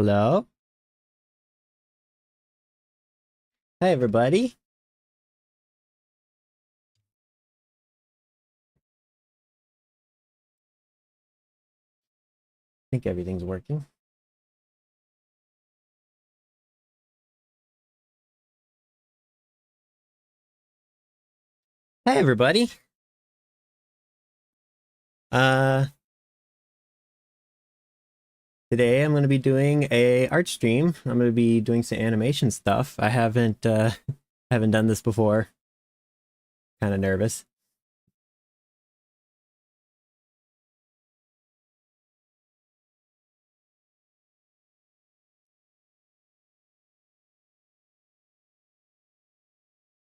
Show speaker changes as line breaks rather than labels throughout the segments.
Hello? Hi, everybody. I think everything's working. Hi, everybody. Uh, Today I'm going to be doing a art stream. I'm going to be doing some animation stuff. I haven't haven't done this before. Kind of nervous.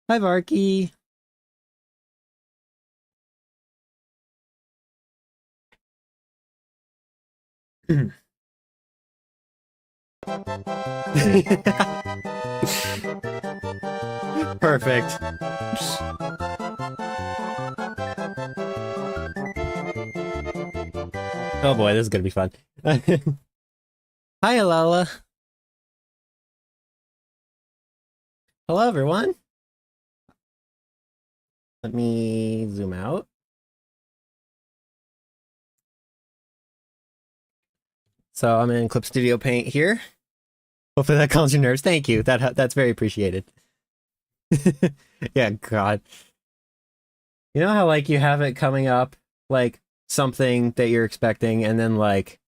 Hi, Varky. Perfect. Oh boy, this is going to be fun. Hi, Alala. Hello, everyone. Let me zoom out. So I'm in Clip Studio Paint here. Hopefully that calms your nerves. Thank you. That's very appreciated. Yeah, God. You know how like you have it coming up like something that you're expecting and then like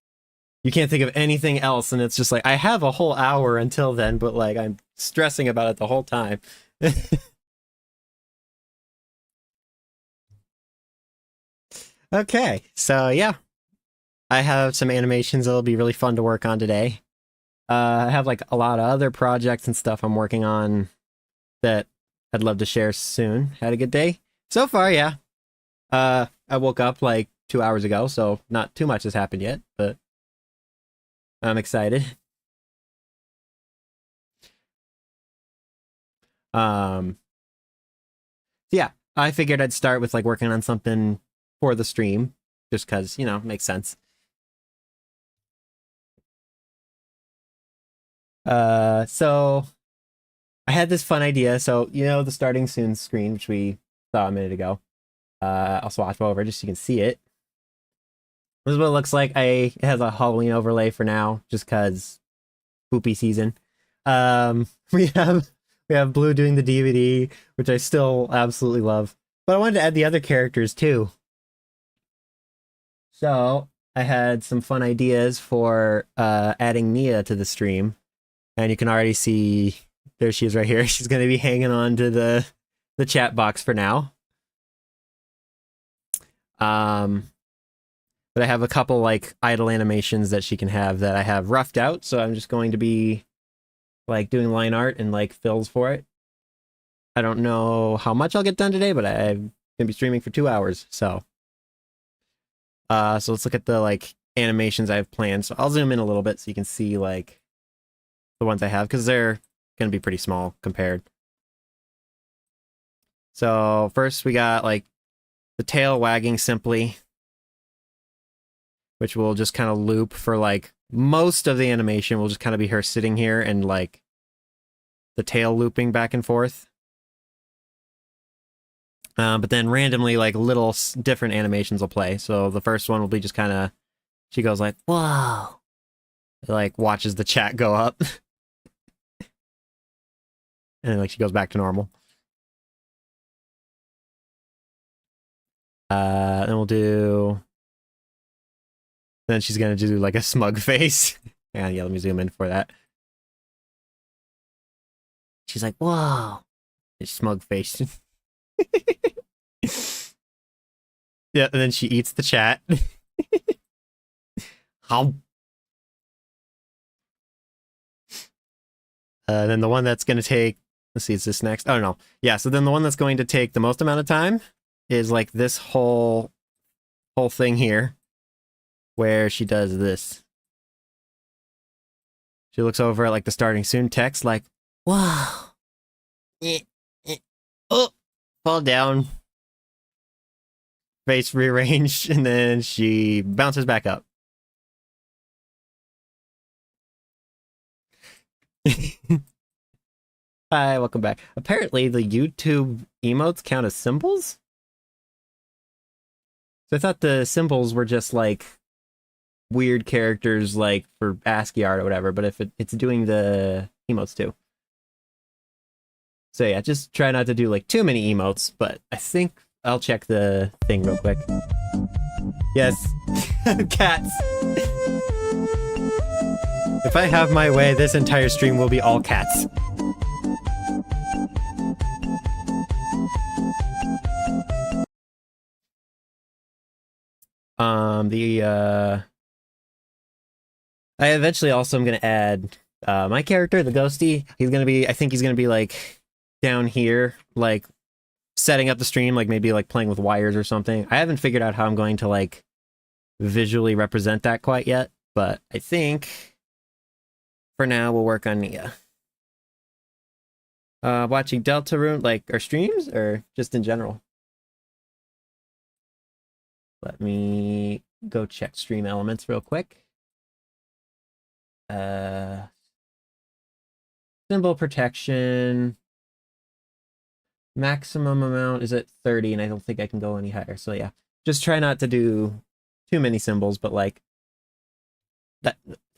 you can't think of anything else and it's just like I have a whole hour until then, but like I'm stressing about it the whole time. Okay. So yeah, I have some animations that'll be really fun to work on today. I have like a lot of other projects and stuff I'm working on that I'd love to share soon. Had a good day? So far, yeah. I woke up like 2 hours ago, so not too much has happened yet, but I'm excited. Um, yeah, I figured I'd start with like working on something for the stream, just because makes sense. So I had this fun idea. So the starting soon screen, which we saw a minute ago. I'll swatch over just so you can see it. This is what it looks like. It has a Halloween overlay for now, just because poopy season. We have Blue doing the DVD, which I still absolutely love. But I wanted to add the other characters too. So I had some fun ideas for adding Nia to the stream, and you can already see there she is right here. She's going to be hanging on to the chat box for now. Um, but I have a couple like idle animations that she can have that I have roughed out, so I'm just going to be like doing line art and like fills for it. I don't know how much I'll get done today, but I'm gonna be streaming for 2 hours, so so let's look at the like animations I have planned. So I'll zoom in a little bit so you can see like the ones I have because they're gonna be pretty small compared. So first we got like the tail wagging simply, which will just kind of loop for like most of the animation will just kind of be her sitting here and like the tail looping back and forth. But then randomly like little different animations will play. So the first one will be just kind of she goes like, "Whoa." Like watches the chat go up. And then, like she goes back to normal. Then we'll do then she's gonna do like a smug face. And yeah, let me zoom in for that. She's like, "Whoa." It's smug face. Yeah, and then she eats the chat. How then the one that's gonna take let's see, is this next? Oh no. Yeah, so then the one that's going to take the most amount of time is like this whole thing here where she does this. She looks over at like the starting soon text, like, wow. Oh, fall down. Face rearranged, and then she bounces back up. Hi, welcome back. Apparently, the YouTube emotes count as symbols? So I thought the symbols were just like weird characters like for ASCII art or whatever, but if it's doing the emotes too. So yeah, just try not to do like too many emotes, but I think I'll check the thing real quick. Yes, cats. If I have my way, this entire stream will be all cats. I eventually also am gonna add my character, the Ghosty. I think he's gonna be like down here, like setting up the stream, like maybe like playing with wires or something. I haven't figured out how I'm going to like visually represent that quite yet, but I think for now we'll work on Nia. Watching Deltarune, like our streams or just in general? Let me go check stream elements real quick. Symbol protection. Maximum amount is at 30, and I don't think I can go any higher. So yeah, just try not to do too many symbols, but like that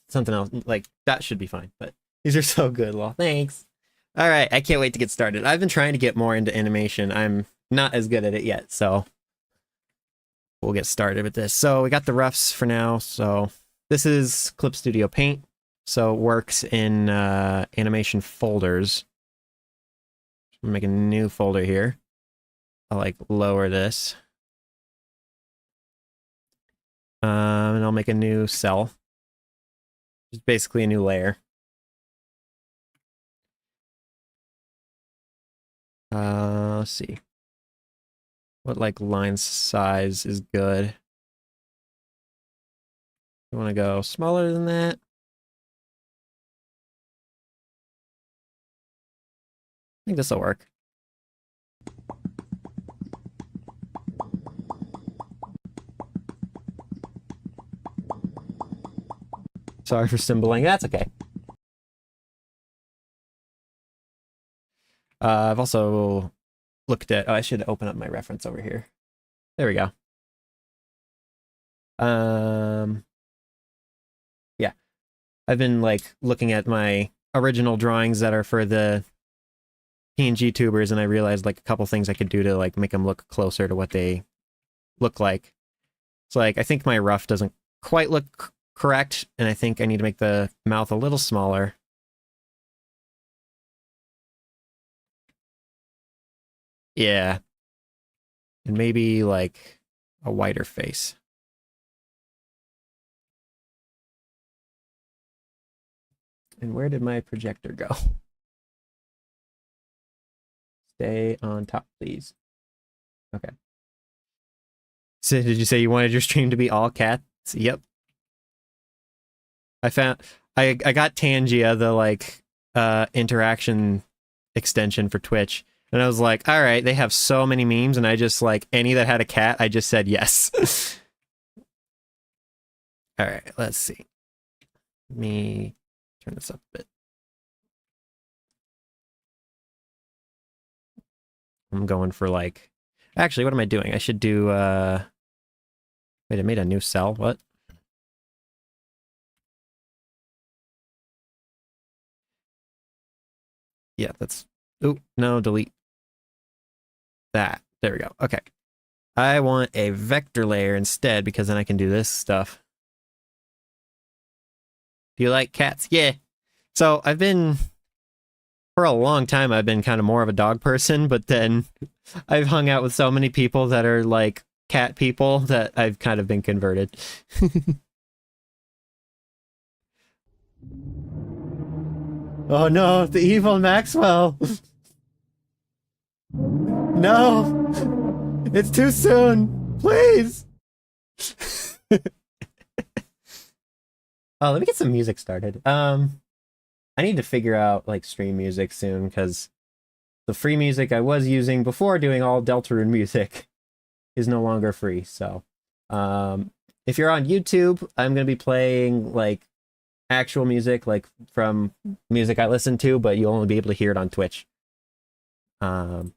something else like that should be fine. But these are so good. Well, thanks. All right, I can't wait to get started. I've been trying to get more into animation. I'm not as good at it yet, so we'll get started with this. So we got the roughs for now. So this is Clip Studio Paint. So it works in animation folders. I'm gonna make a new folder here. I'll like lower this. And I'll make a new cell. Just basically a new layer. Let's see. What like line size is good? You want to go smaller than that? I think this will work. Sorry for symboling. That's okay. I've also looked at... Oh, I should open up my reference over here. There we go. Yeah. I've been, like, looking at my original drawings that are for the PNG tubers, and I realized, like, a couple things I could do to, like, make them look closer to what they look like. So, like, I think my rough doesn't quite look correct, and I think I need to make the mouth a little smaller. Yeah. And maybe, like, a wider face. And where did my projector go? Stay on top, please. Okay. So did you say you wanted your stream to be all cats? Yep. I got Tangia, the like interaction extension for Twitch, and I was like, all right, they have so many memes, and I just like any that had a cat, I just said yes. All right, let's see. Let me turn this up a bit. I'm going for like, actually, what am I doing? I should do, wait, I made a new cell, what? Yeah, that's, oh, no, delete that. There we go, okay. I want a vector layer instead, because then I can do this stuff. Do you like cats? Yeah. So I've been, for a long time, I've been kind of more of a dog person, but then I've hung out with so many people that are like cat people that I've kind of been converted. Oh no, the evil Maxwell! No! It's too soon! Please! Oh, let me get some music started. I need to figure out like stream music soon because the free music I was using before doing all Deltarune music is no longer free. So, if you're on YouTube, I'm gonna be playing like actual music, like from music I listen to, but you'll only be able to hear it on Twitch. Let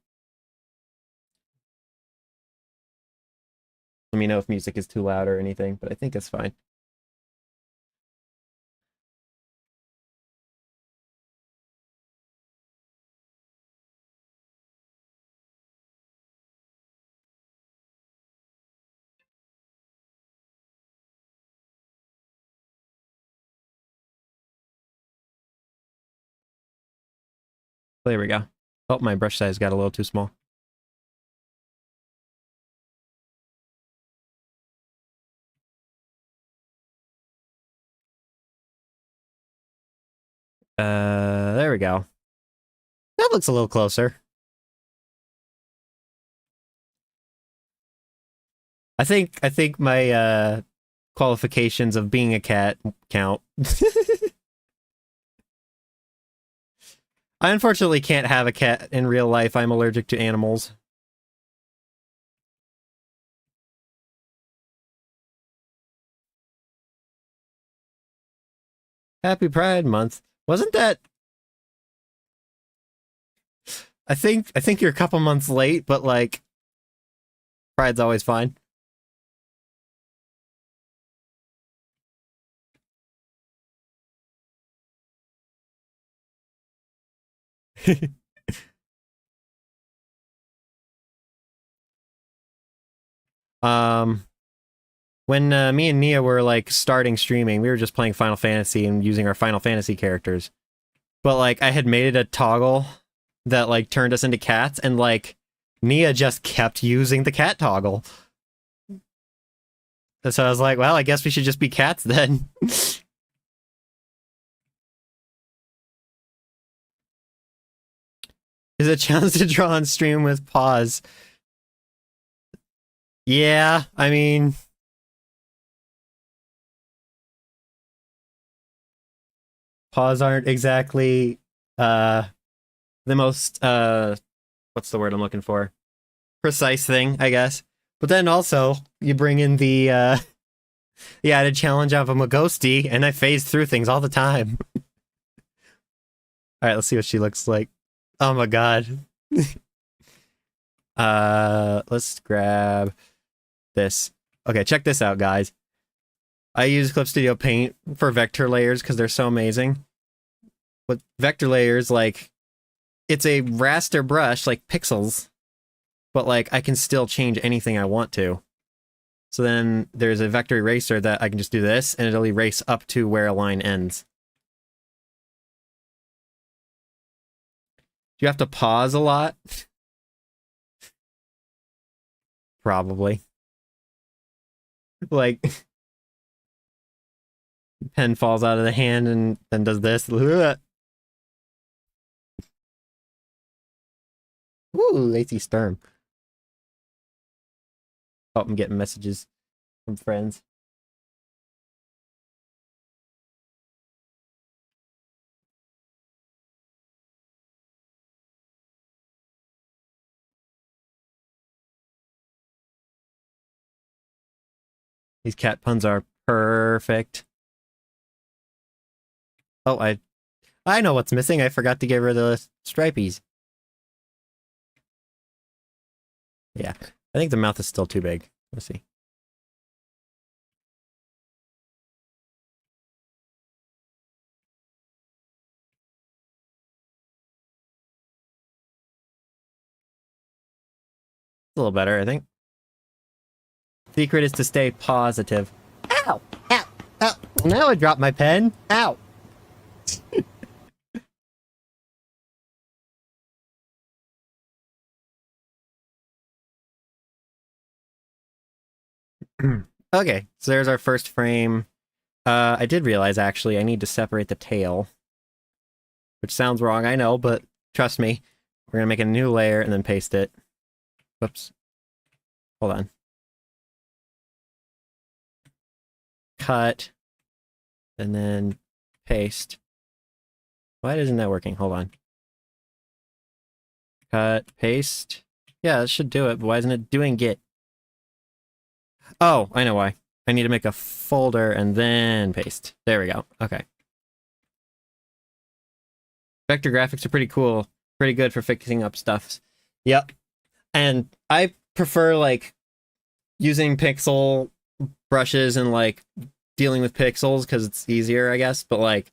me know if music is too loud or anything, but I think it's fine. There we go. Oh, my brush size got a little too small. There we go. That looks a little closer. I think my qualifications of being a cat count. I unfortunately can't have a cat in real life. I'm allergic to animals. Happy Pride Month. Wasn't that... I think you're a couple months late, but like Pride's always fine. When me and Nia were like starting streaming, we were just playing Final Fantasy and using our Final Fantasy characters. But like I had made it a toggle that like turned us into cats, and like Nia just kept using the cat toggle. And so I was like, well, I guess we should just be cats then. Is it a challenge to draw on stream with paws? Yeah, I mean... paws aren't exactly the most what's the word I'm looking for? Precise thing, I guess. But then also you bring in the added challenge of a Magosty, and I phase through things all the time. Alright, let's see what she looks like. Oh my god. Let's grab this. Okay, check this out, guys. I use Clip Studio Paint for vector layers because they're so amazing. With vector layers, like, it's a raster brush, like pixels, but like I can still change anything I want to. So then there's a vector eraser that I can just do this, and it'll erase up to where a line ends. Do you have to pause a lot? Probably. Like, pen falls out of the hand and then does this. Ooh, Lacey Sturm. Oh, I'm getting messages from friends. These cat puns are perfect. Oh, I know what's missing. I forgot to give her the stripies. Yeah, I think the mouth is still too big. Let's see. A little better, I think. Secret is to stay positive. Ow! Ow! Ow! Now I dropped my pen. Ow! Okay, so there's our first frame. I did realize, actually, I need to separate the tail. Which sounds wrong, I know, but trust me. We're gonna make a new layer and then paste it. Whoops. Hold on. Cut. And then paste. Why isn't that working? Hold on. Cut, paste. Yeah, that should do it, but why isn't it doing it? Oh, I know why. I need to make a folder and then paste. There we go. Okay. Vector graphics are pretty cool. Pretty good for fixing up stuff. Yep. And I prefer like using pixel brushes and like dealing with pixels because it's easier, I guess. But like,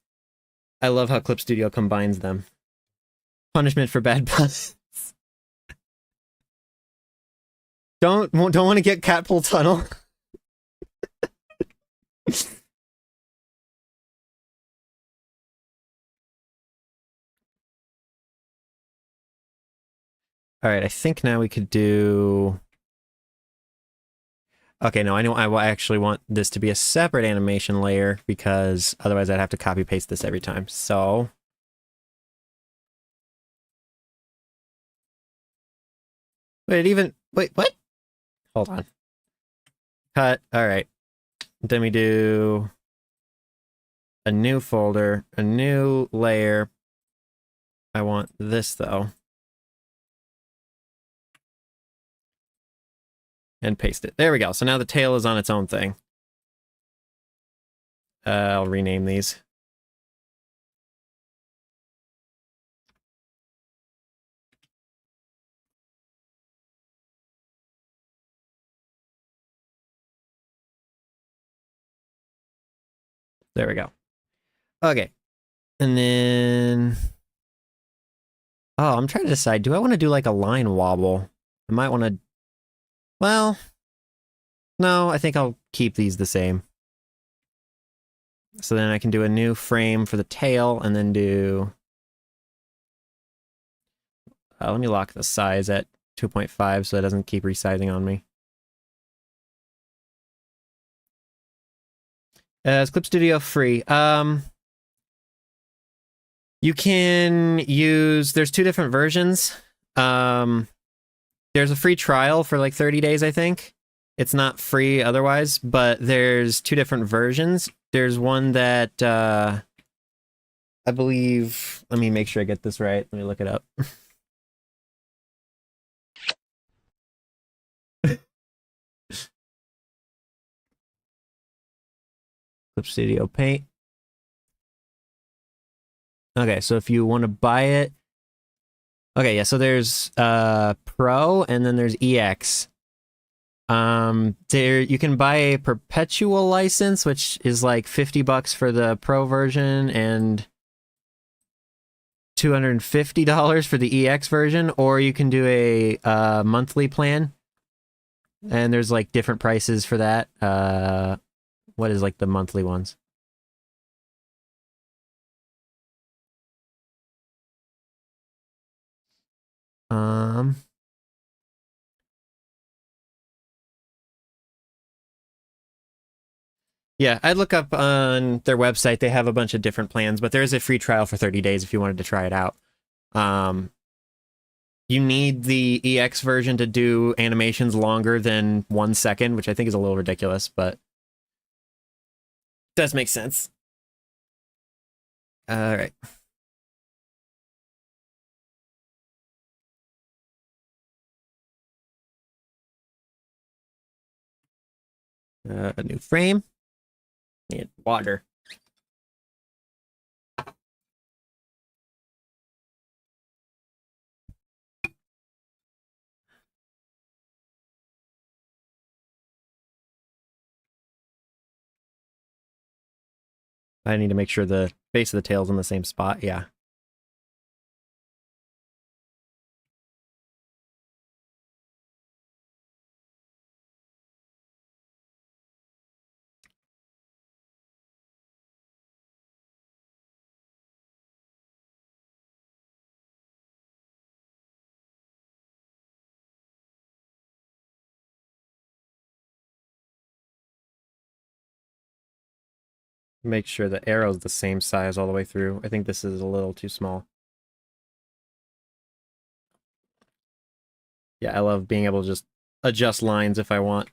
I love how Clip Studio combines them. Punishment for bad puns. Don't want to get Catpool Tunnel. All right, I think now we could do. Okay, no, I know I actually want this to be a separate animation layer because otherwise I'd have to copy paste this every time. So. Wait, what? Hold on. Cut. All right. Then we do a new folder, a new layer. I want this though. And paste it. There we go. So now the tail is on its own thing. I'll rename these. There we go. Okay. And then... Oh, I'm trying to decide. Do I want to do like a line wobble? I might want to... Well... No, I think I'll keep these the same. So then I can do a new frame for the tail and then do... let me lock the size at 2.5 so it doesn't keep resizing on me. Is Clip Studio free? You can use... There's two different versions. There's a free trial for like 30 days, I think. It's not free otherwise, but there's two different versions. There's one that I believe... Let me make sure I get this right. Let me look it up. Clip Studio Paint. Okay, so if you want to buy it... Okay, yeah, so there's Pro and then there's EX. There you can buy a perpetual license, which is like $50 for the Pro version and $250 for the EX version, or you can do a monthly plan. And there's like different prices for that. What is like the monthly ones? Yeah, I'd look up on their website. They have a bunch of different plans, but there is a free trial for 30 days if you wanted to try it out. You need the EX version to do animations longer than 1 second, which I think is a little ridiculous, but does make sense. All right. A new frame. Need water. I need to make sure the base of the tail's in the same spot. Yeah. Make sure the arrow's the same size all the way through. I think this is a little too small. Yeah, I love being able to just adjust lines if I want.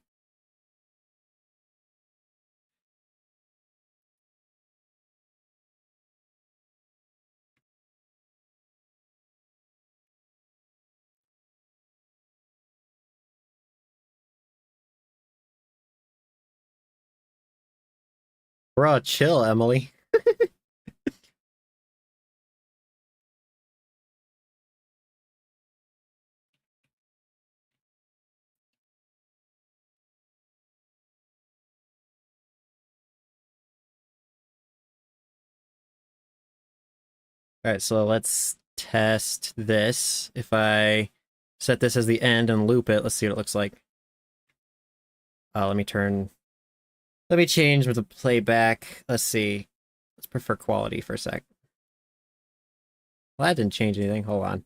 Bro, chill, Emily. All right, so let's test this. If I set this as the end and loop it, let's see what it looks like. Let me change with the playback. Let's see. Let's prefer quality for a sec. Well, that didn't change anything. Hold on.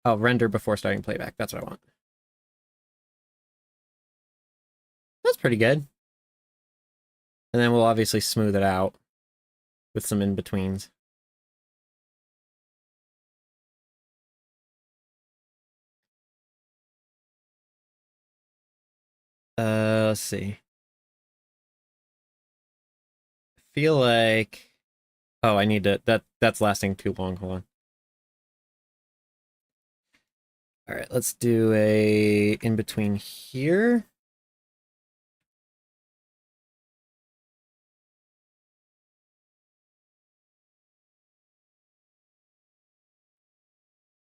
Oh, render before starting playback. That's what I want. That's pretty good. And then we'll obviously smooth it out with some in-betweens. Let's see. I feel like... Oh, I need to... That's lasting too long. Hold on. All right, let's do a in-between here.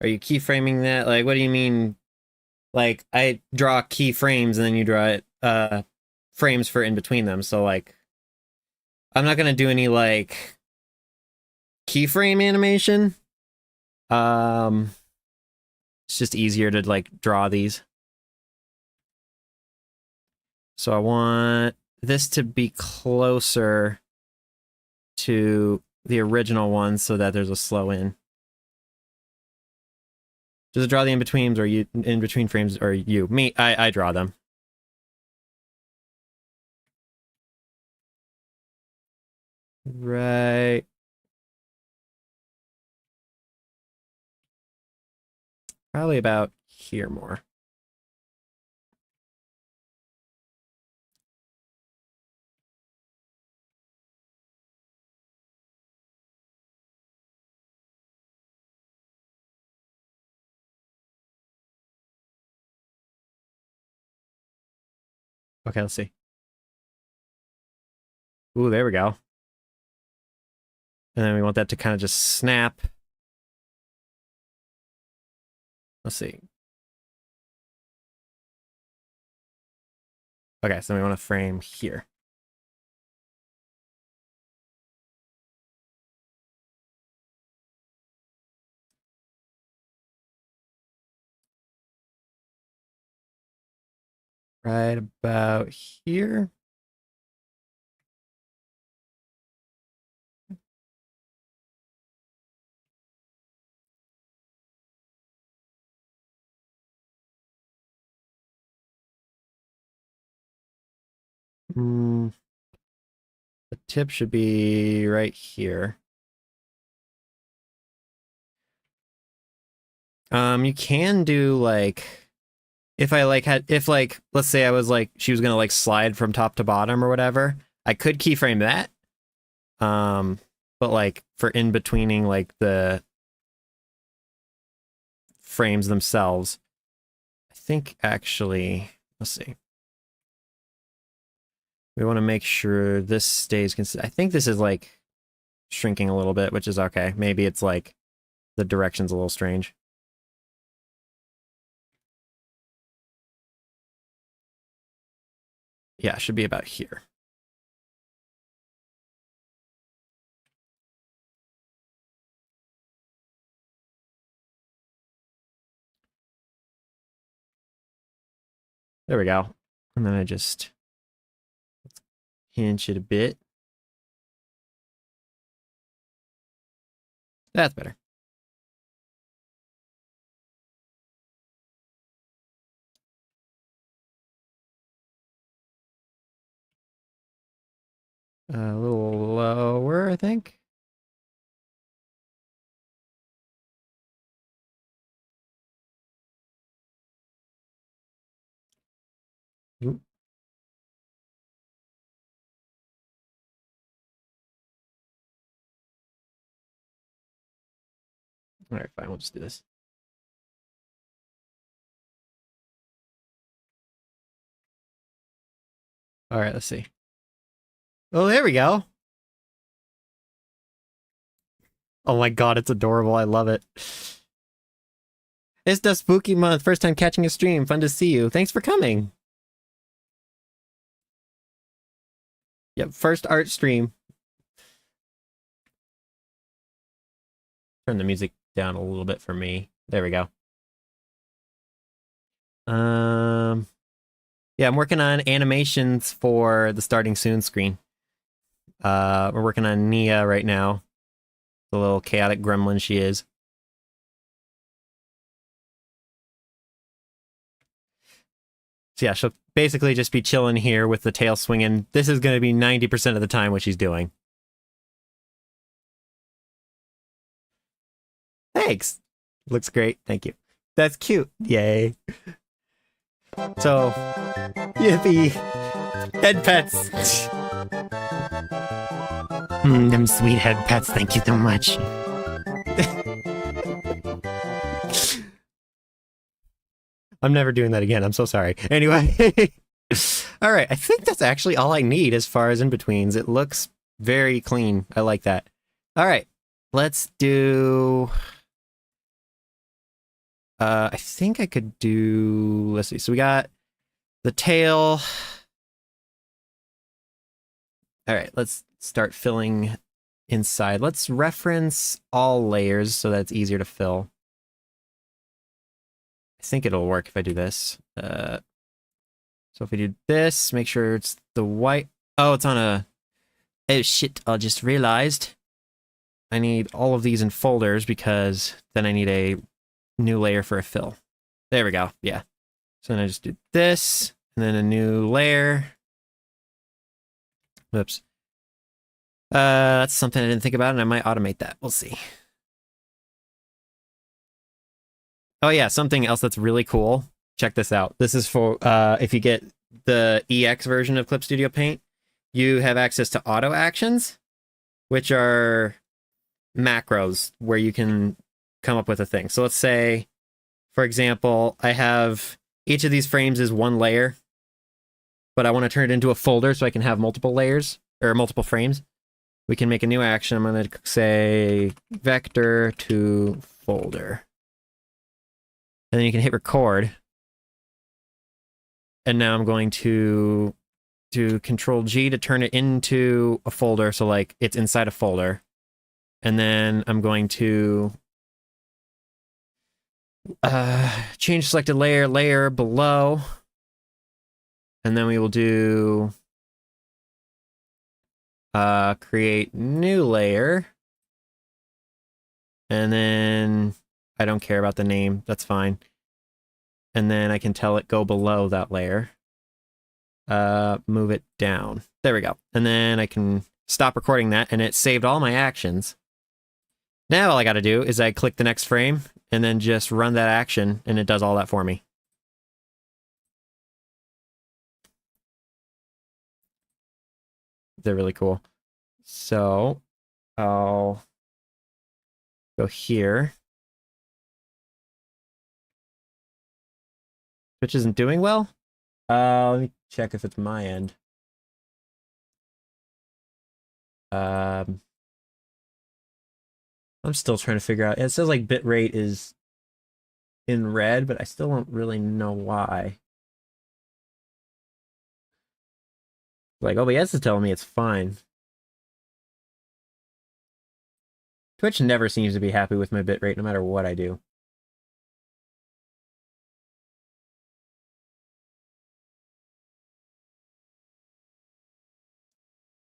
Are you keyframing that? Like, what do you mean? Like, I draw keyframes and then you draw it, frames for in between them. So, like, I'm not gonna do any, like, keyframe animation. It's just easier to, like, draw these. So I want this to be closer to the original one so that there's a slow in. Does it draw the in-betweens or you in between frames or you? Me, I draw them. Right. Probably about here more. Okay, let's see. Ooh, there we go. And then we want that to kind of just snap. Let's see. Okay, so we want to frame here. Right about here. The tip should be right here. You can do like if I like had if like let's say I was like she was gonna like slide from top to bottom or whatever, I could keyframe that. But like for in betweening like the frames themselves, I think actually let's see. We want to make sure this stays consistent. I think this is like shrinking a little bit, which is okay. Maybe it's like the direction's a little strange. Yeah, it should be about here. There we go. And then I just hinge it a bit. That's better. A little lower, I think. Oop. All right, fine. We'll just do this. All right, let's see. Oh, there we go. Oh my god, it's adorable. I love it. It's the spooky month. First time catching a stream. Fun to see you. Thanks for coming. Yep, first art stream. Turn the music down a little bit for me. There we go. Yeah, I'm working on animations for the starting soon screen. We're working on Nia right now. The little chaotic gremlin she is. So yeah, she'll basically just be chilling here with the tail swinging. This is going to be 90% of the time what she's doing. Thanks. Looks great. Thank you. That's cute. Yay. So, yippee. Head pets. Them sweet head pets. Thank you so much. I'm never doing that again. I'm so sorry. Anyway. All right. I think that's actually all I need as far as in-betweens. It looks very clean. I like that. All right. Let's do... I think I could do... Let's see. So we got the tail. All right. Let's start filling inside. Let's reference all layers so that it's easier to fill. I think it'll work if I do this. So if we do this, make sure it's the white. Oh, it's on a... Oh, shit. I just realized I need all of these in folders because then I need a new layer for a fill. There we go. Yeah. So then I just do this and then a new layer. Whoops. That's something I didn't think about and I might automate that. We'll see. Oh yeah, something else that's really cool. Check this out. This is for if you get the EX version of Clip Studio Paint, you have access to auto actions, which are macros where you can come up with a thing. So let's say, for example, I have each of these frames is one layer, but I want to turn it into a folder so I can have multiple layers or multiple frames. We can make a new action. I'm going to say vector to folder. And then you can hit record. And now I'm going to do Control G to turn it into a folder. So like it's inside a folder. And then I'm going to change selected layer below. And then we will do create new layer. And then I don't care about the name. That's fine. And then I can tell it go below that layer. Move it down. There we go. And then I can stop recording that and it saved all my actions. Now all I got to do is I click the next frame and then just run that action and it does all that for me. They're really cool. So I'll go here. Twitch isn't doing well. Let me check if it's my end. I'm still trying to figure out. It says like bitrate is in red, but I still don't really know why. Like OBS is telling me it's fine. Twitch never seems to be happy with my bitrate no matter what I do.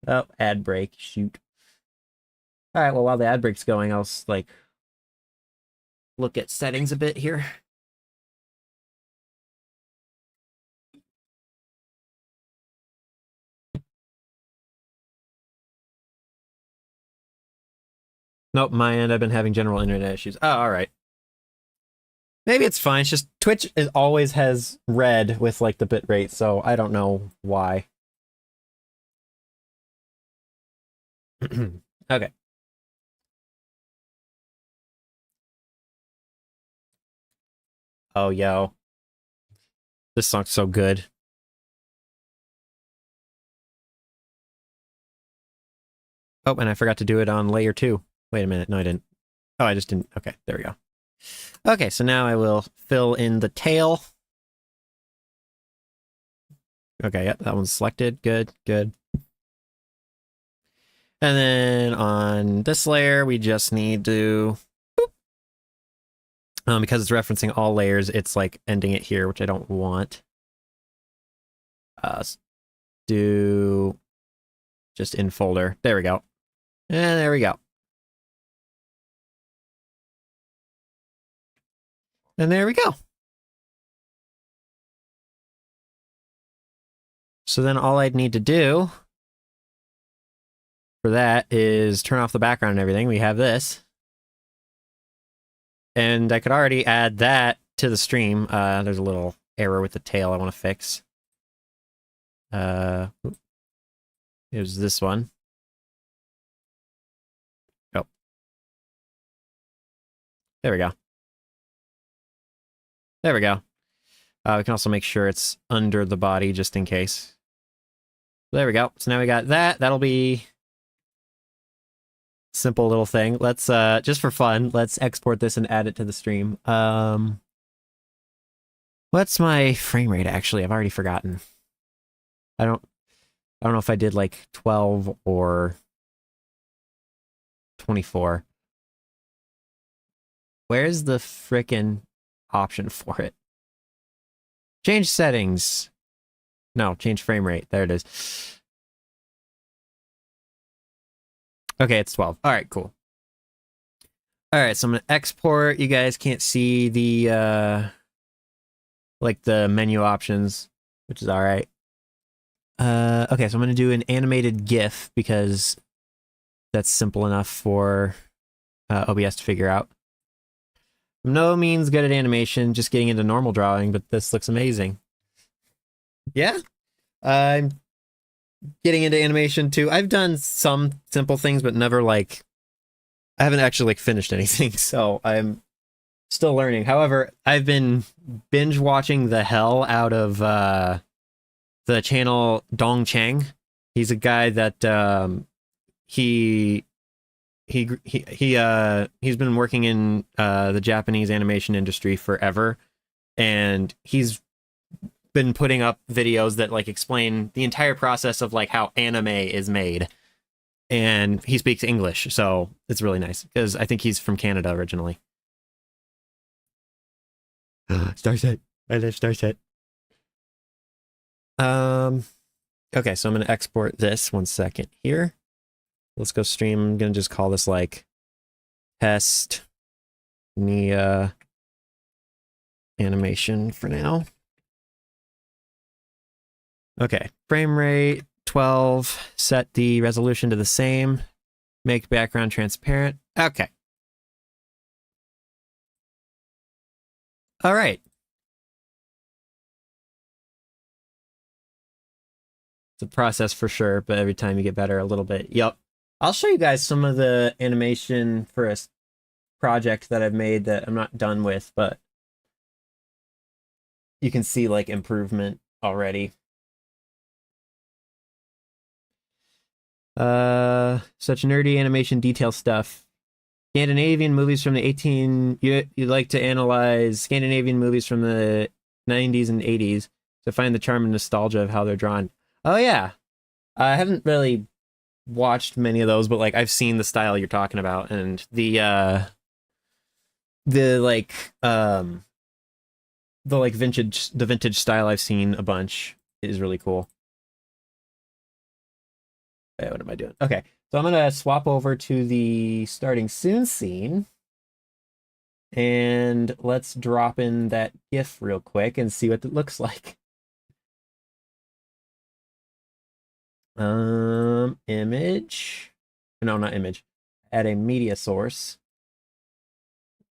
Oh, ad break. Shoot. All right, well, while the ad break's going, I'll like look at settings a bit here. Nope, my end, I've been having general internet issues. Oh, all right. Maybe it's fine. It's just Twitch always has red with like the bitrate, so I don't know why. Okay. Oh, yo. This song's so good. Oh, and I forgot to do it on layer 2. Wait a minute. No, I didn't. Oh, I just didn't. Okay, there we go. Okay, so now I will fill in the tail. Okay, yep, that one's selected. Good, good. And then on this layer, we just need to, because it's referencing all layers, it's like ending it here, which I don't want. Do just in folder. There we go. And there we go. And there we go. So then all I'd need to do for that is turn off the background and everything. We have this. And I could already add that to the stream. There's a little error with the tail I want to fix. It was this one. Oh. There we go. There we go. We can also make sure it's under the body just in case. There we go. So now we got that. That'll be simple little thing. Let's just for fun, let's export this and add it to the stream. What's my frame rate actually? I've already forgotten. I don't know if I did like 12 or 24. Where's the frickin' option for it? Change settings. No, change frame rate. There it is. Okay, it's 12. All right, cool. All right, so I'm going to export. You guys can't see the like the menu options, which is all right. Okay, so I'm going to do an animated GIF because that's simple enough for OBS to figure out. No means good at animation, just getting into normal drawing, but this looks amazing. Yeah, I'm getting into animation too. I've done some simple things, but never like, I haven't actually like finished anything, so I'm still learning. However, I've been binge watching the hell out of the channel Dong Chang. He's a guy that he's been working in the Japanese animation industry forever, and he's been putting up videos that like explain the entire process of like how anime is made, and he speaks English, so it's really nice because I think he's from Canada originally. Starset. I love Starset. Okay, so I'm gonna export this 1 second here. Let's go stream. I'm gonna just call this like test Nia animation for now. Okay, frame rate 12, set the resolution to the same, make background transparent. Okay. All right. It's a process for sure, but every time you get better a little bit. Yep. I'll show you guys some of the animation for a project that I've made that I'm not done with, but you can see like improvement already. Such nerdy animation detail stuff. Scandinavian movies from the you like to analyze Scandinavian movies from the 90s and 80s to find the charm and nostalgia of how they're drawn. Oh yeah. I haven't really watched many of those, but like I've seen the style you're talking about, and the vintage style I've seen a bunch is really cool. What am I doing? Okay, so I'm gonna swap over to the starting soon scene, and let's drop in that GIF real quick and see what it looks like. Image. No, not image. Add a media source.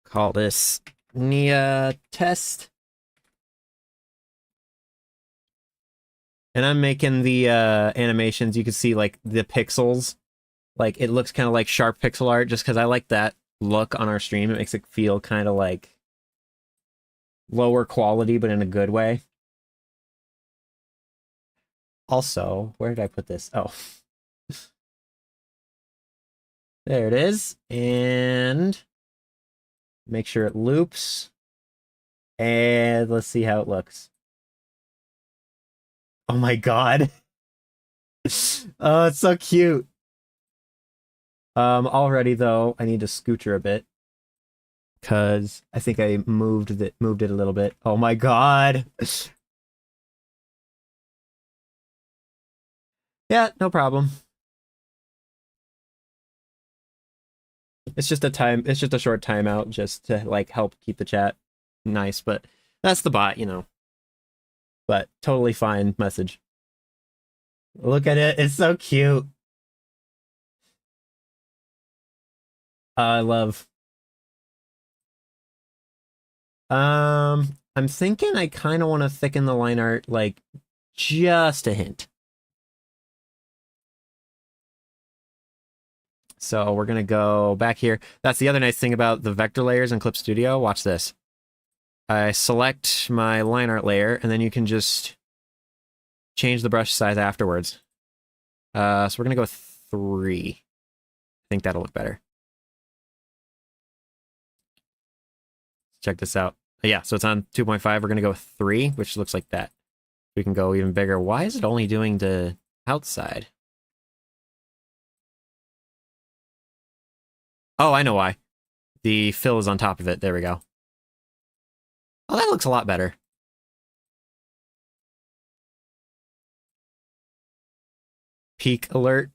Call this Nia test. And I'm making the animations. You can see like the pixels. Like it looks kind of like sharp pixel art just because I like that look on our stream. It makes it feel kind of like lower quality, but in a good way. Also, where did I put this? Oh. There it is. And make sure it loops. And let's see how it looks. Oh my god. Oh, it's so cute. Already though, I need to scoocher a bit because I think I moved it a little bit. Oh my god. Yeah, no problem. It's just a short timeout just to like help keep the chat nice, but that's the bot, you know. But totally fine message. Look at it. It's so cute. I love. I'm thinking I kind of want to thicken the line art like just a hint. So we're gonna go back here. That's the other nice thing about the vector layers in Clip Studio. Watch this. I select my line art layer, and then you can just change the brush size afterwards. So we're gonna go with 3. I think that'll look better. Check this out. Yeah, so it's on 2.5. We're gonna go with 3, which looks like that. We can go even bigger. Why is it only doing the outside? Oh, I know why. The fill is on top of it. There we go. Oh, that looks a lot better. Peak alert.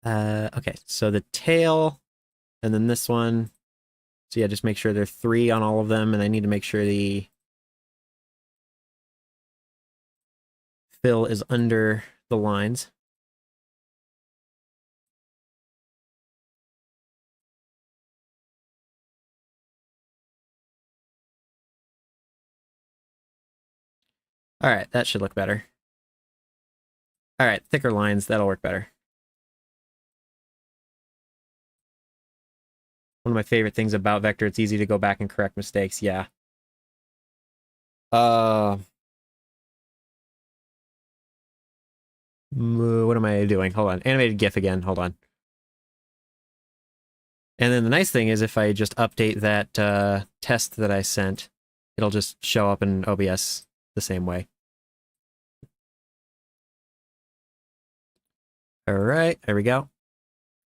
Okay, so the tail, and then this one. So yeah, just make sure there are 3 on all of them, and I need to make sure the fill is under the lines. All right, that should look better. All right, thicker lines, that'll work better. One of my favorite things about Vector, it's easy to go back and correct mistakes. Yeah. What am I doing? Hold on. Animated GIF again. Hold on. And then the nice thing is if I just update that test that I sent, it'll just show up in OBS the same way. All right, there we go.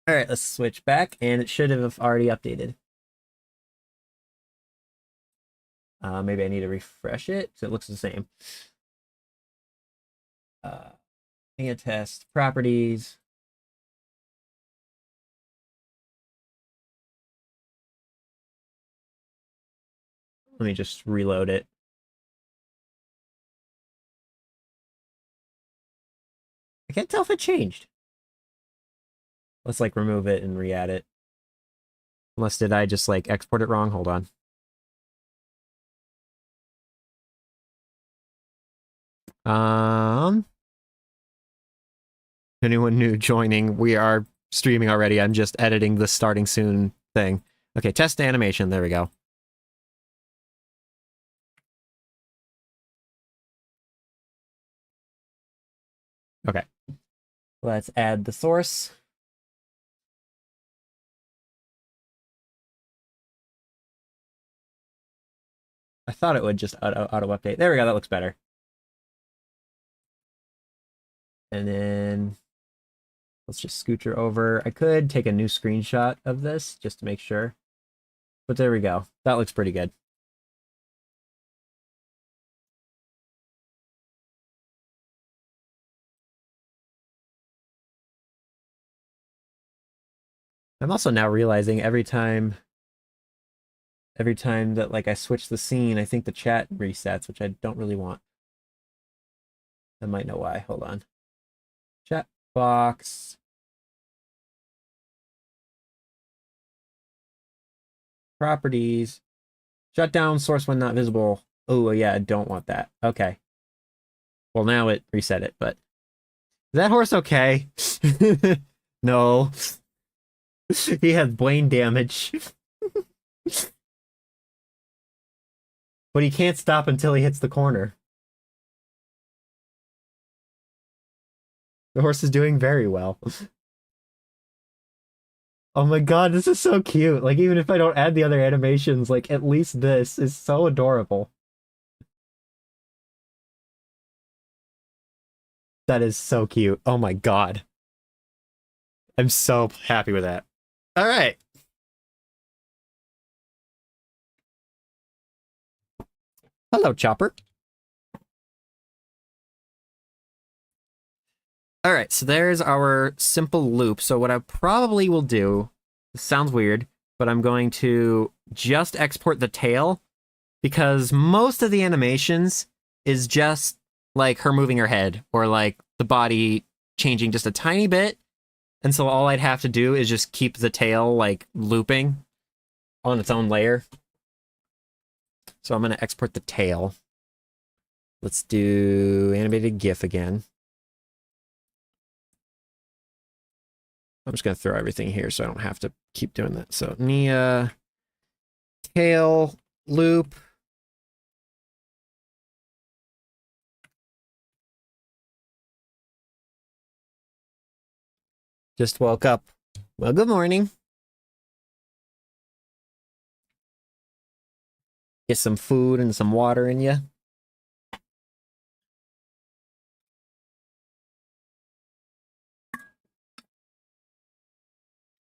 All right, let's switch back, and it should have already updated. Maybe I need to refresh it, so it looks the same. And test properties. Let me just reload it. I can't tell if it changed. Let's like remove it and re-add it. Unless did I just like export it wrong? Hold on. Anyone new joining? We are streaming already. I'm just editing the starting soon thing. Okay, test animation. There we go. Okay. Let's add the source. I thought it would just auto update. There we go. That looks better. And then let's just scoocher over. I could take a new screenshot of this just to make sure. But there we go. That looks pretty good. I'm also now realizing every time that like I switch the scene, I think the chat resets, which I don't really want. I might know why. Hold on. Chat box. Properties. Shut down source when not visible. Oh, yeah, I don't want that. Okay. Well, now it reset it, but... Is that horse okay? No. He has brain damage. But he can't stop until he hits the corner. The horse is doing very well. Oh my god, this is so cute. Like, even if I don't add the other animations, like, at least this is so adorable. That is so cute. Oh my god. I'm so happy with that. All right. Hello, Chopper. All right, so there's our simple loop. So what I probably will do, this sounds weird, but I'm going to just export the tail because most of the animations is just like her moving her head or like the body changing just a tiny bit. And so all I'd have to do is just keep the tail like looping on its own layer. So I'm going to export the tail. Let's do animated GIF again. I'm just going to throw everything here so I don't have to keep doing that. So Nia, tail, loop. Just woke up. Well, good morning. Get some food and some water in you.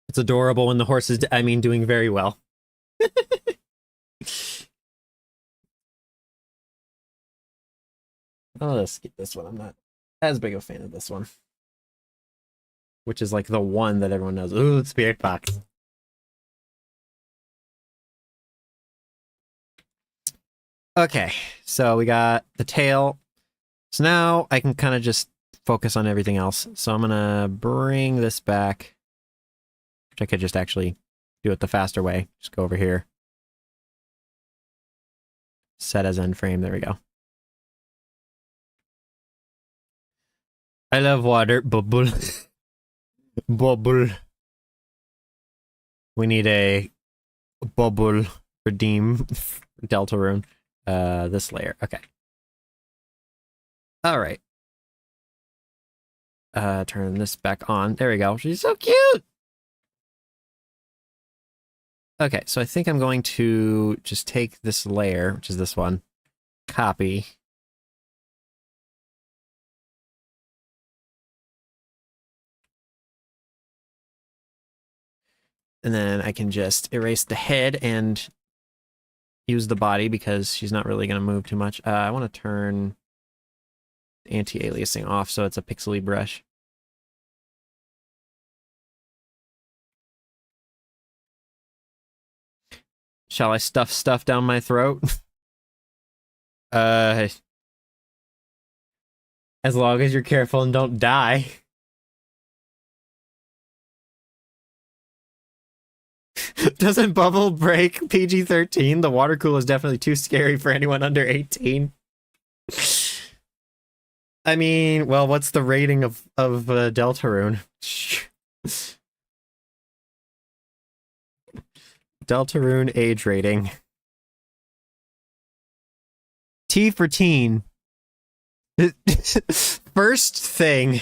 It's adorable when the horse is, doing very well. Oh, let's skip this one. I'm not as big of a fan of this one. Which is like the one that everyone knows. Ooh, Spirit Box. Okay, so we got the tail. So now I can kind of just focus on everything else. So I'm gonna bring this back. Which I could just actually do it the faster way. Just go over here. Set as end frame. There we go. I love water. Bubble. Bubble. We need a bubble redeem Deltarune. This layer. Okay. All right. Turn this back on. There we go. She's so cute. Okay, so I think I'm going to just take this layer, which is this one, copy. And then I can just erase the head and use the body because she's not really going to move too much. I want to turn anti-aliasing off so it's a pixely brush. Shall I stuff stuff down my throat? As long as you're careful and don't die. Doesn't Bubble break PG-13? The water cool is definitely too scary for anyone under 18. I mean, well, what's the rating of Deltarune? Deltarune age rating. T for teen. First thing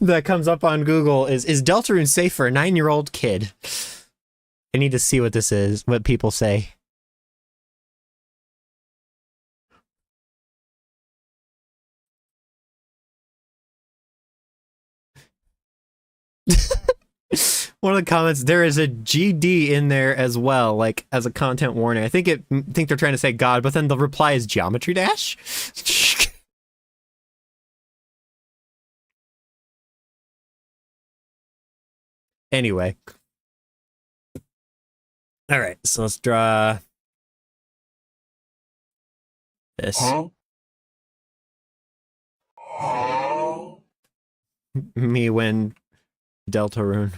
that comes up on Google is Deltarune safe for a 9-year-old kid? I need to see what this is, what people say. One of the comments, there is a GD in there as well, like as a content warning. I think they're trying to say God, but then the reply is Geometry Dash. Anyway. All right, so let's draw this. Me when Deltarune.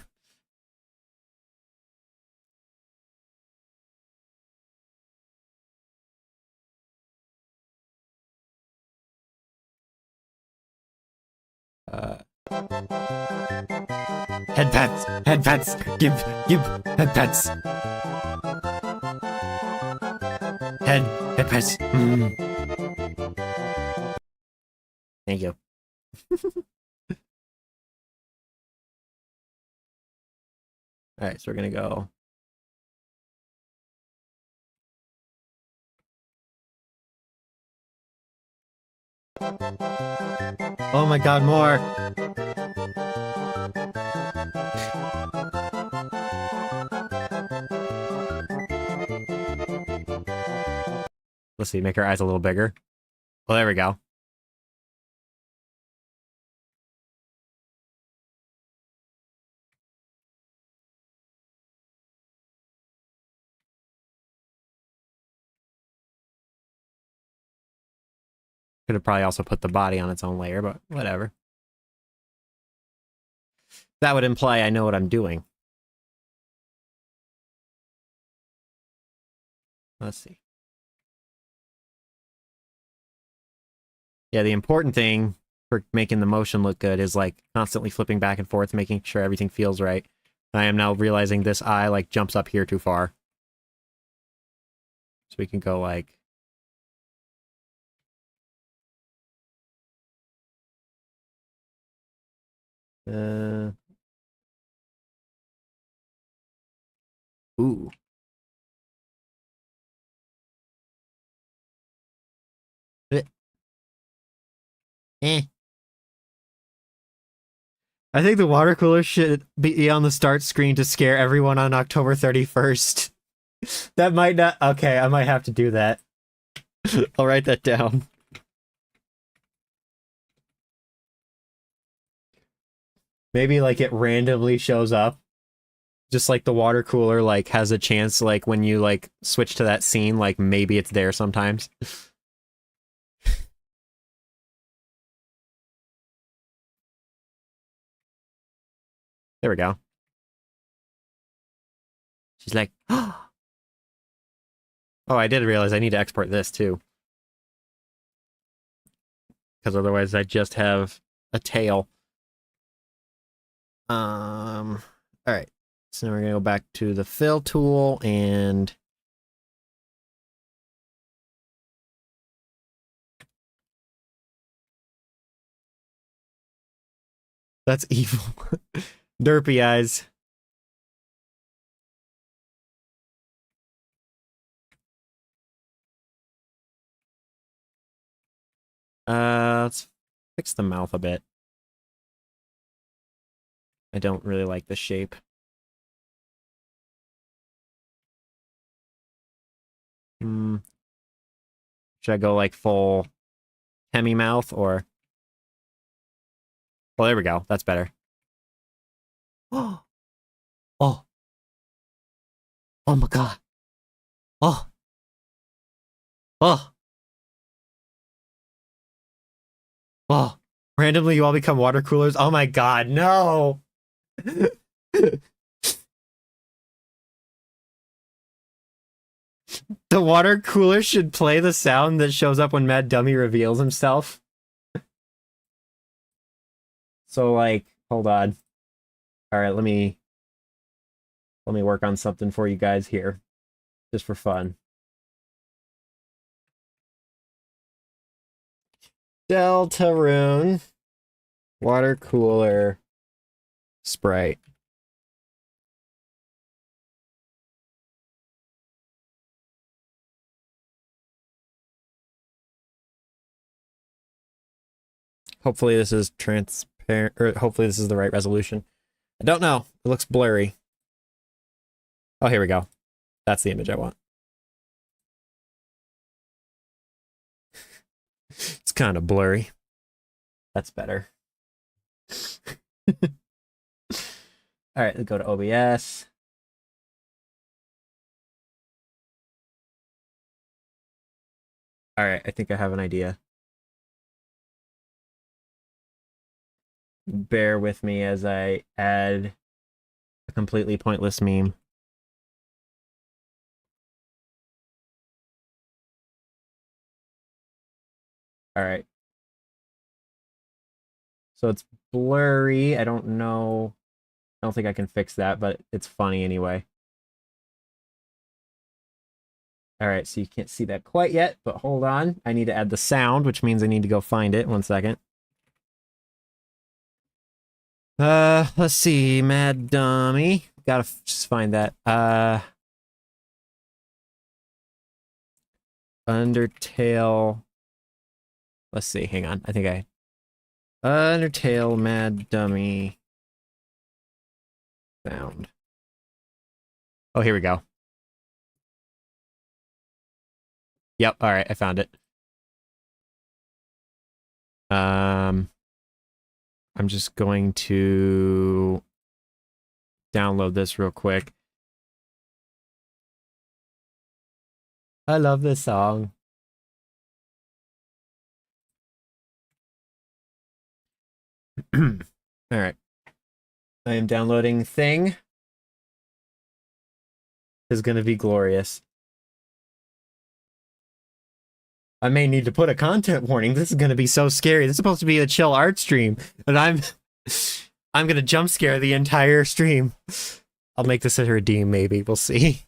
Head pats, give head pats. Head pats. Thank you. All right, so we're gonna go. Oh my God, more. Let's see, make our eyes a little bigger. Well, there we go. Could have probably also put the body on its own layer, but whatever. That would imply I know what I'm doing. Let's see. Yeah, the important thing for making the motion look good is like constantly flipping back and forth, making sure everything feels right. I am now realizing this eye like jumps up here too far. So we can go like... Ooh. Eh. I think the water cooler should be on the start screen to scare everyone on October 31st. That might not... Okay, I might have to do that. I'll write that down. Maybe like it randomly shows up. Just like the water cooler like has a chance like when you like switch to that scene, like maybe it's there sometimes. There we go. She's like, oh, I did realize I need to export this too. Because otherwise I just have a tail. Alright. So now we're gonna go back to the fill tool and that's evil. Derpy eyes. Let's fix the mouth a bit. I don't really like the shape. Should I go like full Hemi mouth or... Well, there we go. That's better. Oh. Oh. Oh my god. Oh. Oh. Oh. Randomly you all become water coolers? Oh my god, no! The water cooler should play the sound that shows up when Mad Dummy reveals himself. So like, hold on. Alright, let me work on something for you guys here. Just for fun. Deltarune. Water cooler. Sprite. Hopefully this is transparent, or hopefully this is the right resolution. I don't know. It looks blurry. Oh, here we go. That's the image I want. It's kind of blurry. That's better. All right, let's go to OBS. All right, I think I have an idea. Bear with me as I add a completely pointless meme. All right. So it's blurry. I don't know. I don't think I can fix that, but it's funny anyway. All right, so you can't see that quite yet, but hold on. I need to add the sound, which means I need to go find it. 1 second. Let's see. Mad Dummy. Gotta just find that. Undertale. Let's see. Hang on. I think I... Undertale Mad Dummy sound. Oh, here we go. Yep, alright, I found it. I'm just going to download this real quick. I love this song. Alright. I am downloading Thing. Is gonna be glorious. I may need to put a content warning. This is gonna be so scary. This is supposed to be a chill art stream, and I'm gonna jump scare the entire stream. I'll make this a redeem, maybe. We'll see.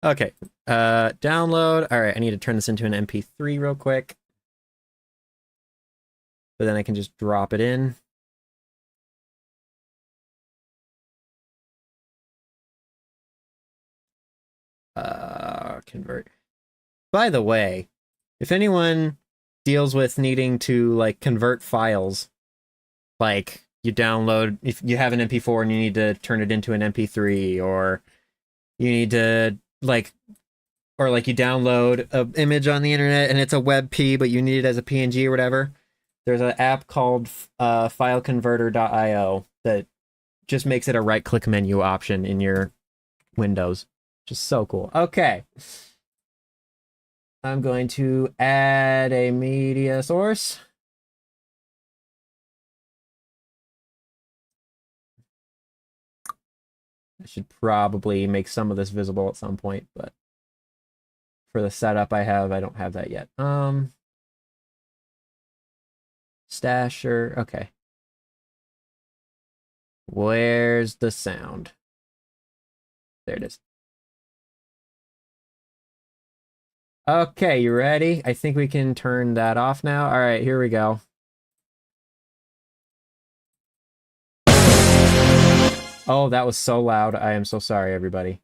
Okay. Download. Alright, I need to turn this into an MP3 real quick. But then I can just drop it in. Convert. By the way, if anyone deals with needing to like convert files, like you download, if you have an MP4 and you need to turn it into an MP3, or you need to like, or like you download an image on the internet and it's a WebP, but you need it as a PNG or whatever, there's an app called fileconverter.io that just makes it a right-click menu option in your Windows. Just so cool. Okay. I'm going to add a media source. I should probably make some of this visible at some point, but for the setup I don't have that yet. Stasher, okay. Where's the sound? There it is. Okay, you ready? I think we can turn that off now. All right, here we go. Oh, that was so loud. I am so sorry, everybody.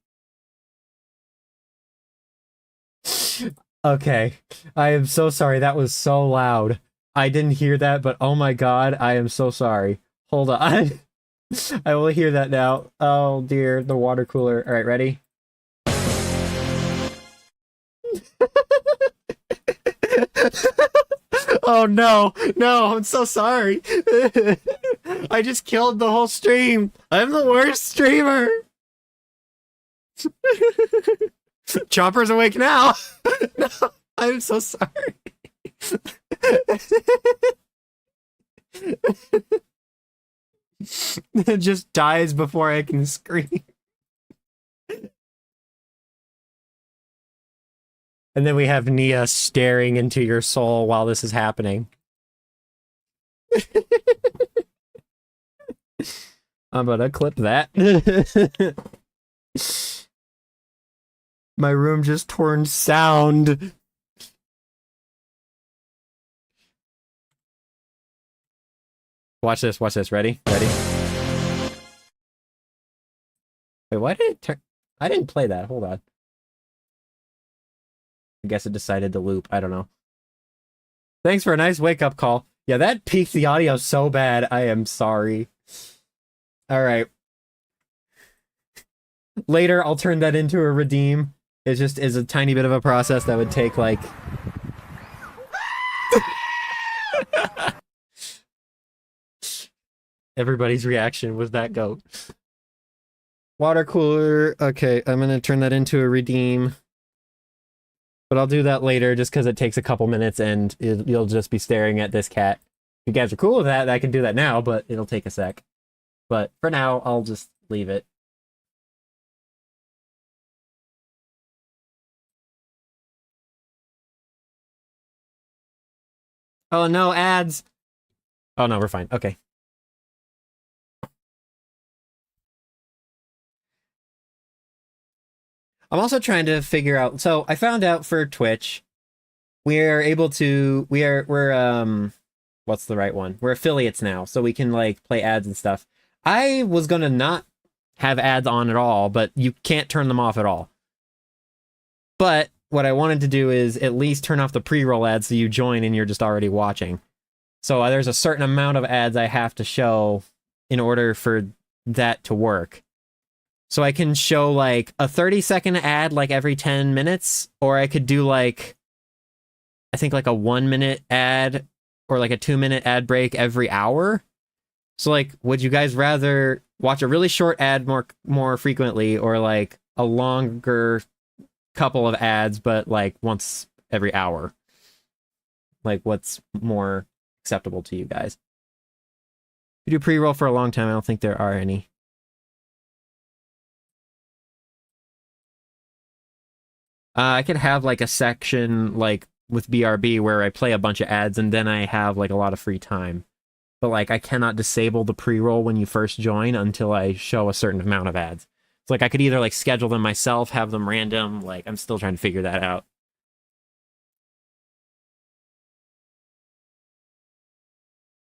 Okay, I am so sorry. That was so loud. I didn't hear that, but oh my god, I am so sorry. Hold on. I will hear that now. Oh dear, the water cooler. All right, ready? Oh no, no, I'm so sorry. I just killed the whole stream. I'm the worst streamer. Chopper's awake now. No, I'm so sorry. It just dies before I can scream. And then we have Nia staring into your soul while this is happening. I'm gonna clip that. My room just turned sound. Watch this, watch this. Ready? Ready? Wait, why did it turn? I didn't play that. Hold on. I guess it decided to loop. I don't know. Thanks for a nice wake-up call. Yeah, that peaked the audio so bad. I am sorry. Alright. Later, I'll turn that into a redeem. It just is a tiny bit of a process that would take, like... Everybody's reaction was that goat. Water cooler. Okay, I'm gonna turn that into a redeem. But I'll do that later just because it takes a couple minutes and you'll just be staring at this cat. If you guys are cool with that, I can do that now, but it'll take a sec. But for now, I'll just leave it. Oh no, ads! Oh no, we're fine. Okay. I'm also trying to figure out, so I found out for Twitch, we're able to, we're what's the right one? We're affiliates now, so we can like play ads and stuff. I was gonna not have ads on at all, but you can't turn them off at all. But what I wanted to do is at least turn off the pre-roll ads so you join and you're just already watching. So there's a certain amount of ads I have to show in order for that to work. So I can show like a 30-second ad like every 10 minutes, or I could do like, I think like a 1 minute ad or like a 2 minute ad break every hour. So like, would you guys rather watch a really short ad more frequently, or like a longer couple of ads but like once every hour? Like, what's more acceptable to you guys? You do pre-roll for a long time. I don't think there are any. I could have like a section like with BRB where I play a bunch of ads and then I have like a lot of free time. But like I cannot disable the pre-roll when you first join until I show a certain amount of ads. It's like I could either like schedule them myself, have them random. Like I'm still trying to figure that out.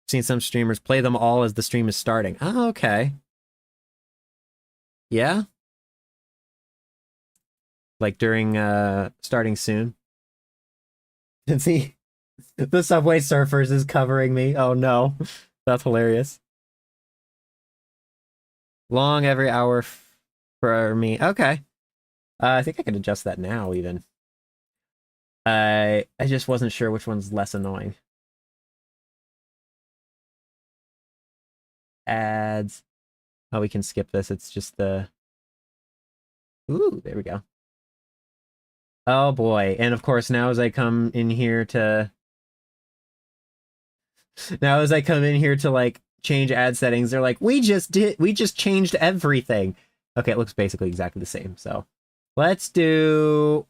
Seen some streamers play them all as the stream is starting. Oh, okay. Yeah. Like during starting soon. And see, the Subway Surfers is covering me. Oh no. That's hilarious. Long every hour for me. Okay. I think I can adjust that now even. I just wasn't sure which one's less annoying. Ads. Oh, we can skip this. It's just the... Ooh, there we go. Oh boy. And of course, now as I come in here to... Now as I come in here to like change ad settings, they're like, we just changed everything. Okay, it looks basically exactly the same. So let's do...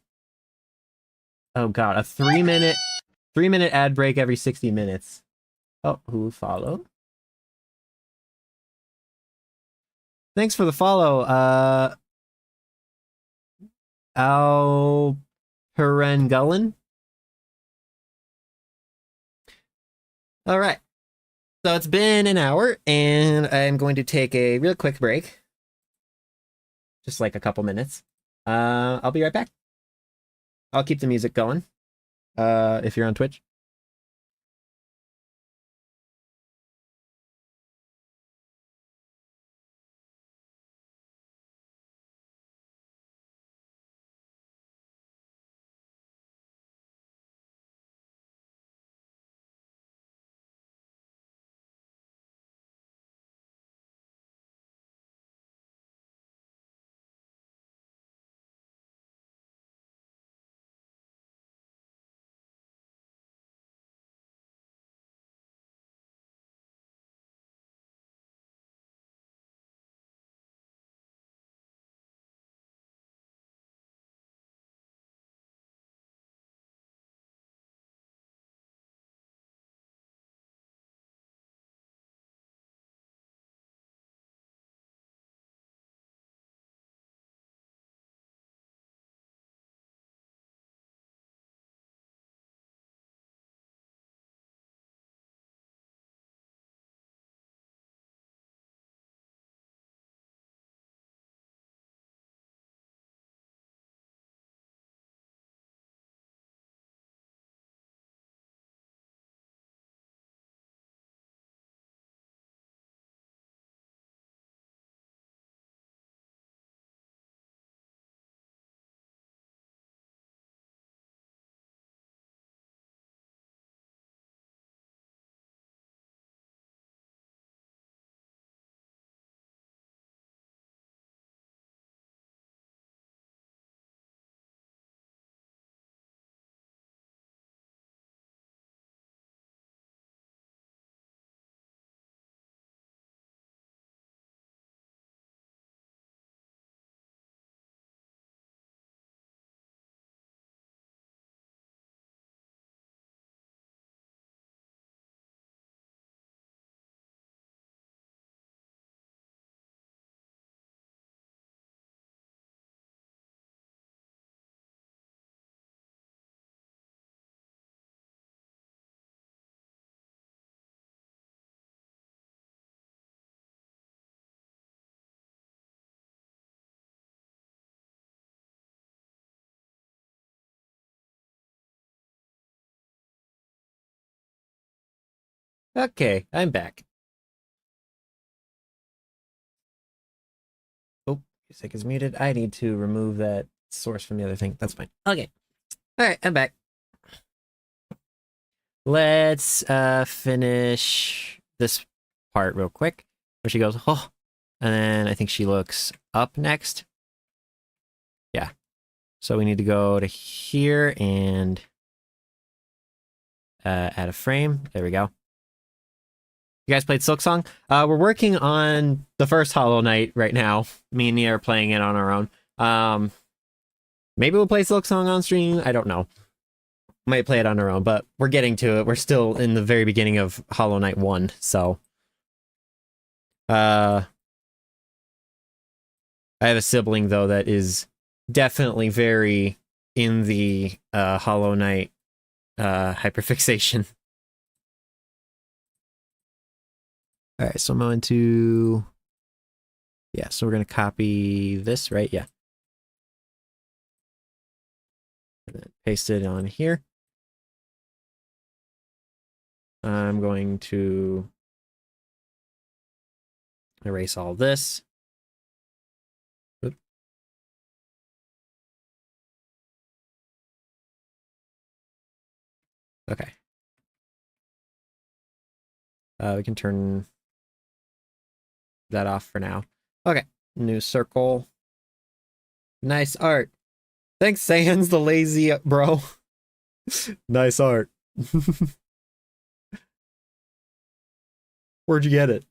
Oh god, a 3-minute ad break every 60 minutes. Oh, who follow? Thanks for the follow. Al Perengullen. All right. So it's been an hour, and I'm going to take a real quick break. Just like a couple minutes. I'll be right back. I'll keep the music going. If you're on Twitch. Okay, I'm back. Oh, Music is muted. I need to remove that source from the other thing. That's fine. Okay. All right, I'm back. Let's finish this part real quick. Where she goes, oh, and then I think she looks up next. Yeah. So we need to go to here and add a frame. There we go. You guys played Silksong? We're working on the first Hollow Knight right now. Me and Nia are playing it on our own. Maybe we'll play Silksong on stream. I don't know. Might play it on our own, but we're getting to it. We're still in the very beginning of Hollow Knight 1, so. I have a sibling, though, that is definitely very in the Hollow Knight hyperfixation. All right, so I'm going to... Yeah, so we're going to copy this, right? Yeah. And then paste it on here. I'm going to erase all this. Oop. Okay. We can turn that off for now. Okay, new circle. Nice art. Thanks, Sans the lazy bro. Nice art. Where'd you get it?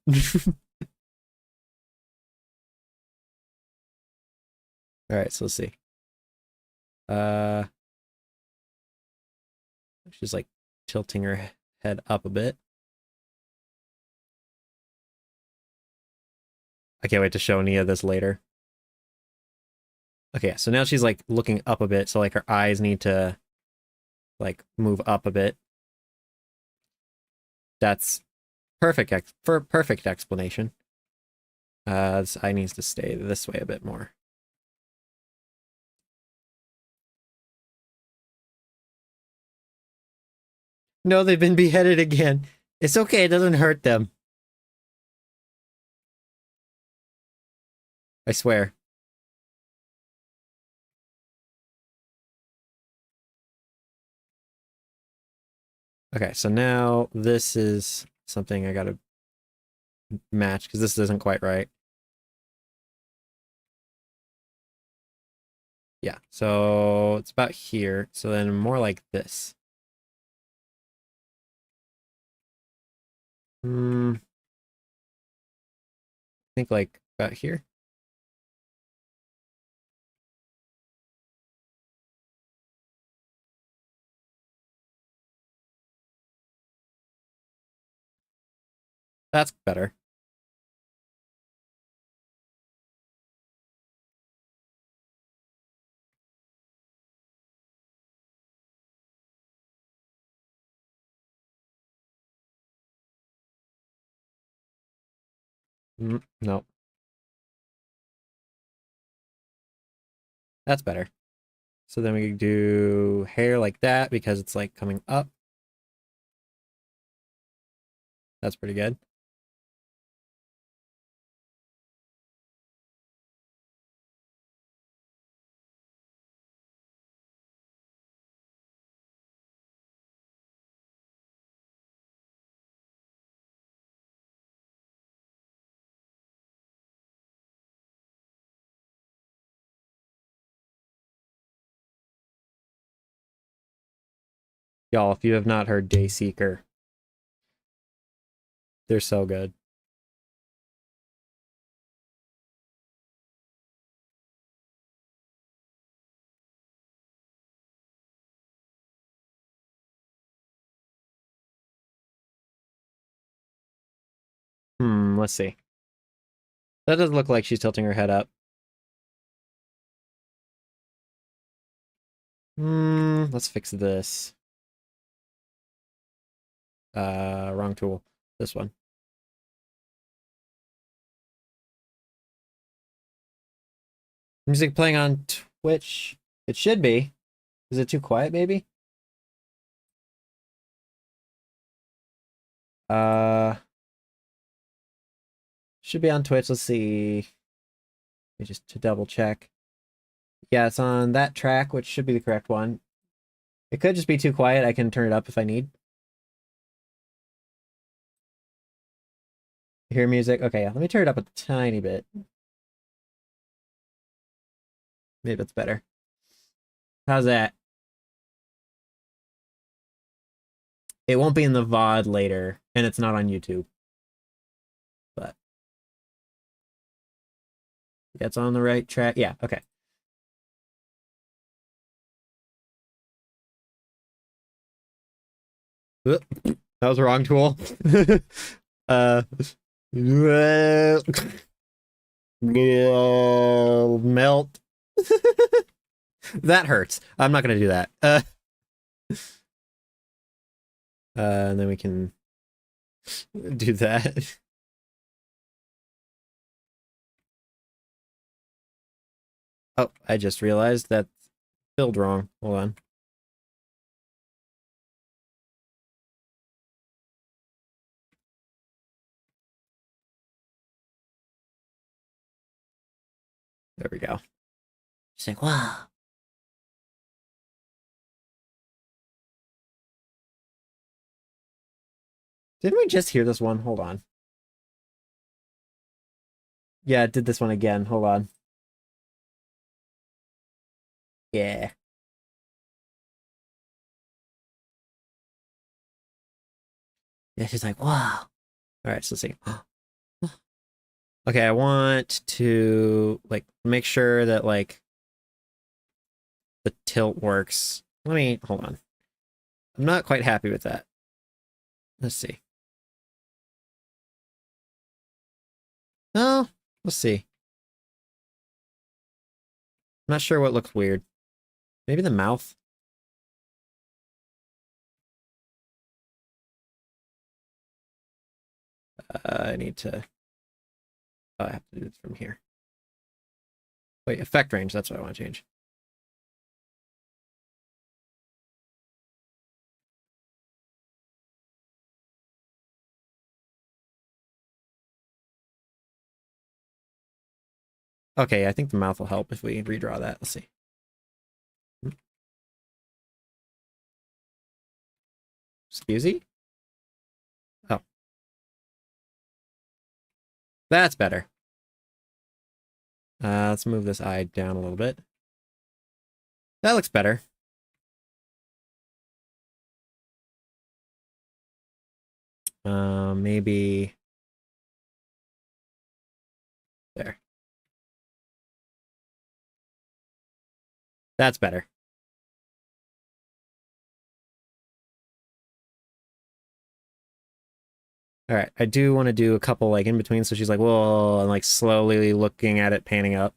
All right, so let's see. She's like tilting her head up a bit. I can't wait to show Nia this later. Okay, so now she's like looking up a bit, so like her eyes need to like move up a bit. That's perfect perfect explanation. This eye needs to stay this way a bit more. No, they've been beheaded again. It's okay, it doesn't hurt them. I swear. Okay, so now this is something I gotta match because this isn't quite right. Yeah, so it's about here. So then more like this. I think like about here. That's better. No, that's better. So then we do hair like that because it's like coming up. That's pretty good. Y'all, if you have not heard Dayseeker, they're so good. Let's see. That doesn't look like she's tilting her head up. Let's fix this. Wrong tool. This one. Music playing on Twitch. It should be. Is it too quiet, maybe? Should be on Twitch. Let's see. Just to double check. Yeah, it's on that track, which should be the correct one. It could just be too quiet. I can turn it up if I need. Hear music? Okay, yeah. Let me turn it up a tiny bit. Maybe that's better. How's that? It won't be in the VOD later, and it's not on YouTube. But yeah, it's on the right track. Yeah, okay. Oop, that was the wrong tool. uh melt. That hurts. I'm not gonna do that. And then we can do that. Oh, I just realized that filled wrong. Hold on. There we go. Just like, wow. Didn't we just hear this one? Hold on. Yeah, it did this one again. Hold on. Yeah. Yeah, she's like, wow. All right, so let's see. Okay, I want to like make sure that like the tilt works. Let me hold on. I'm not quite happy with that. Let's see. Oh, let's see. I'm not sure what looks weird. Maybe the mouth. I need to. Oh, I have to do this from here. Wait, effect range. That's what I want to change. Okay, I think the mouth will help if we redraw that. Let's see. Excuse me? Oh. That's better. Let's move this eye down a little bit. That looks better. Maybe there. That's better. All right, I do want to do a couple like in between. So she's like, whoa, and like slowly looking at it, panning up.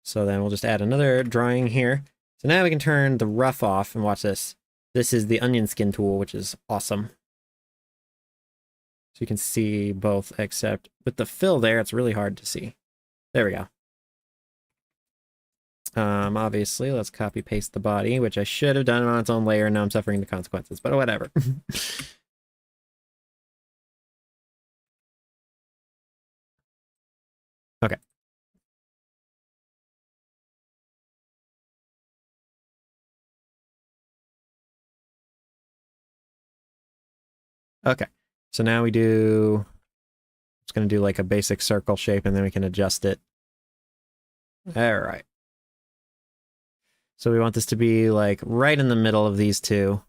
So then we'll just add another drawing here. So now we can turn the rough off and watch this. This is the onion skin tool, which is awesome. So you can see both, except with the fill there, it's really hard to see. There we go. Obviously, let's copy paste the body, which I should have done on its own layer, and now I'm suffering the consequences, but whatever. Okay. Okay. So now we do, just gonna do like a basic circle shape, and then we can adjust it. All right. So we want this to be like right in the middle of these two.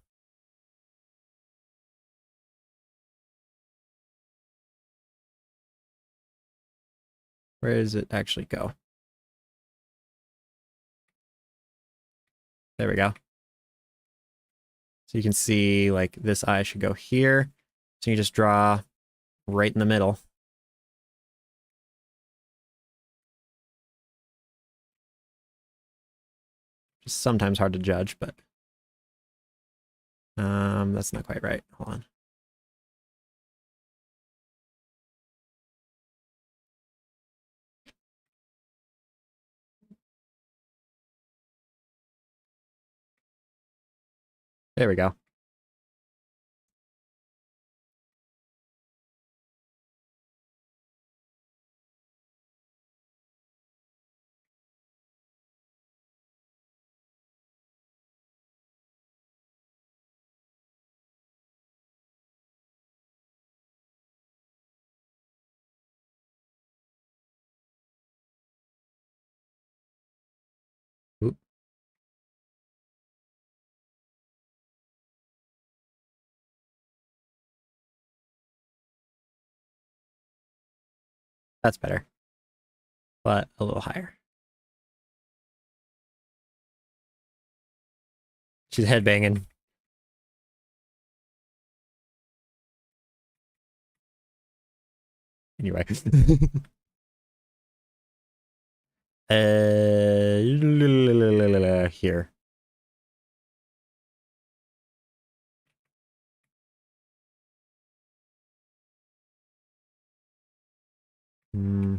Where does it actually go? There we go. So you can see like this eye should go here. So you just draw right in the middle. Just sometimes hard to judge, but that's not quite right. Hold on. There we go. That's better. But a little higher. She's headbanging. Anyway. Here. Hmm.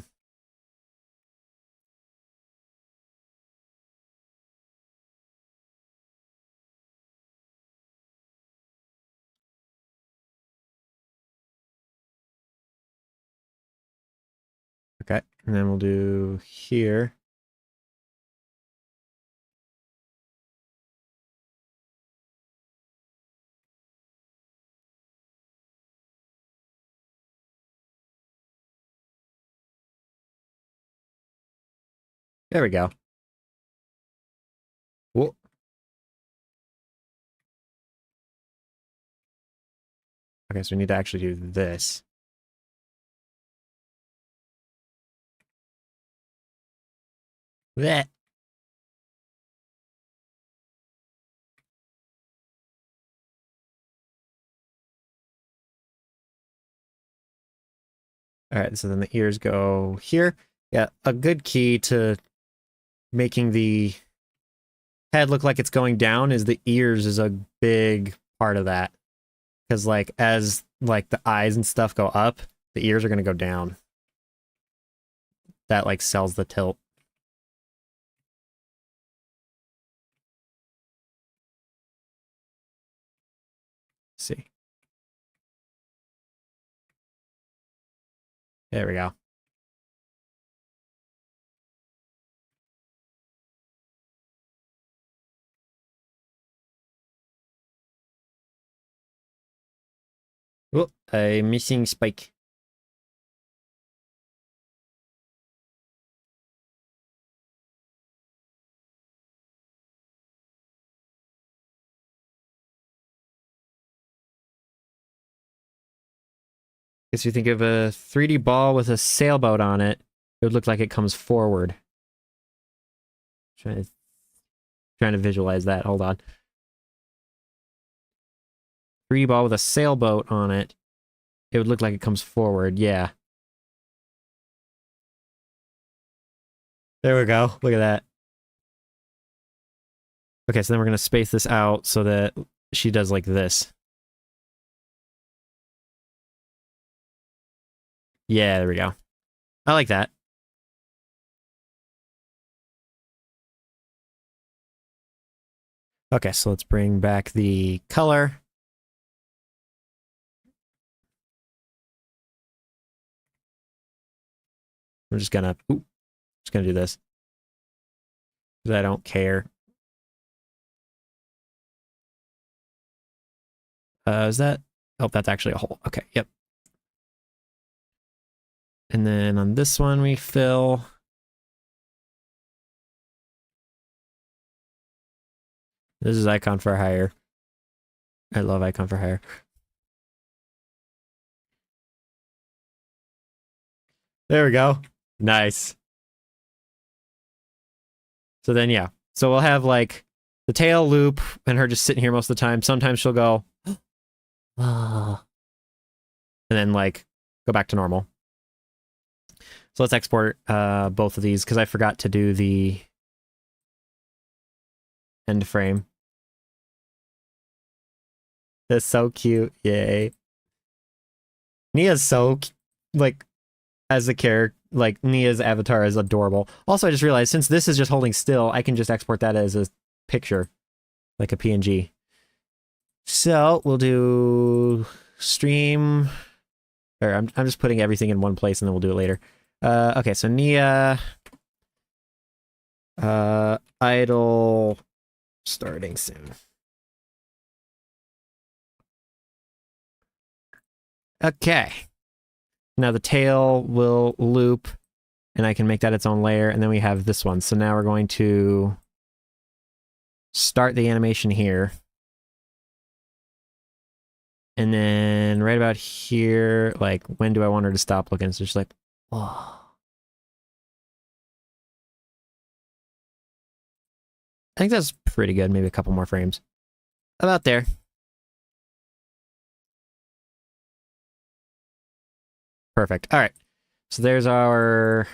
Okay, and then we'll do here. There we go. Whoa. Okay, so we need to actually do this. That. All right, so then the ears go here. Yeah, a good key to making the head look like it's going down is the ears is a big part of that. Because like as like the eyes and stuff go up, the ears are gonna go down. That like sells the tilt. Let's see. There we go. Oh, a missing spike. Guess you think of a 3D ball with a sailboat on it, it would look like it comes forward. Trying to visualize that. Hold on. 3D ball with a sailboat on it, it would look like it comes forward. Yeah. There we go. Look at that. Okay, so then we're going to space this out so that she does like this. Yeah, there we go. I like that. Okay, so let's bring back the color. I'm just gonna do this. Because I don't care. Is that? Oh, that's actually a hole. Okay, yep. And then on this one, we fill. This is icon for hire. I love icon for hire. There we go. Nice. So then, yeah. So we'll have like the tail loop and her just sitting here most of the time. Sometimes she'll go, ah, and then like go back to normal. So let's export both of these because I forgot to do the end frame. That's so cute. Yay. Nia's so, like, as a character, like, Nia's avatar is adorable. Also, I just realized since this is just holding still, I can just export that as a picture, like a PNG. So we'll do stream, or I'm just putting everything in one place and then we'll do it later. Okay, so Nia, idle, starting soon. Okay. Now the tail will loop and I can make that its own layer. And then we have this one. So now we're going to start the animation here. And then right about here, like, when do I want her to stop looking? So just like, Oh. I think that's pretty good. Maybe a couple more frames. About there. Perfect. All right. So there's our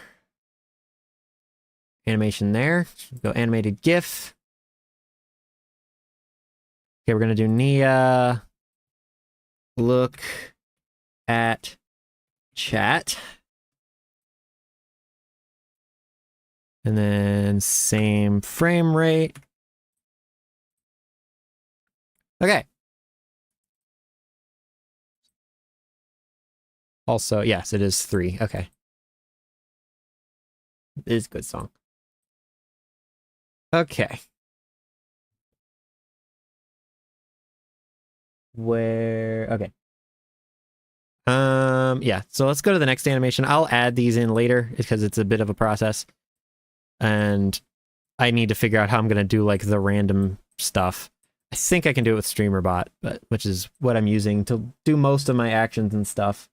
animation there. Go animated GIF. Okay, we're going to do Nia. Look at chat. And then same frame rate. Okay. Also, yes, it is 3. Okay. It is a good song. Okay. Where... Okay. Yeah, so let's go to the next animation. I'll add these in later because it's a bit of a process. And I need to figure out how I'm going to do like the random stuff. I think I can do it with StreamerBot, but which is what I'm using to do most of my actions and stuff.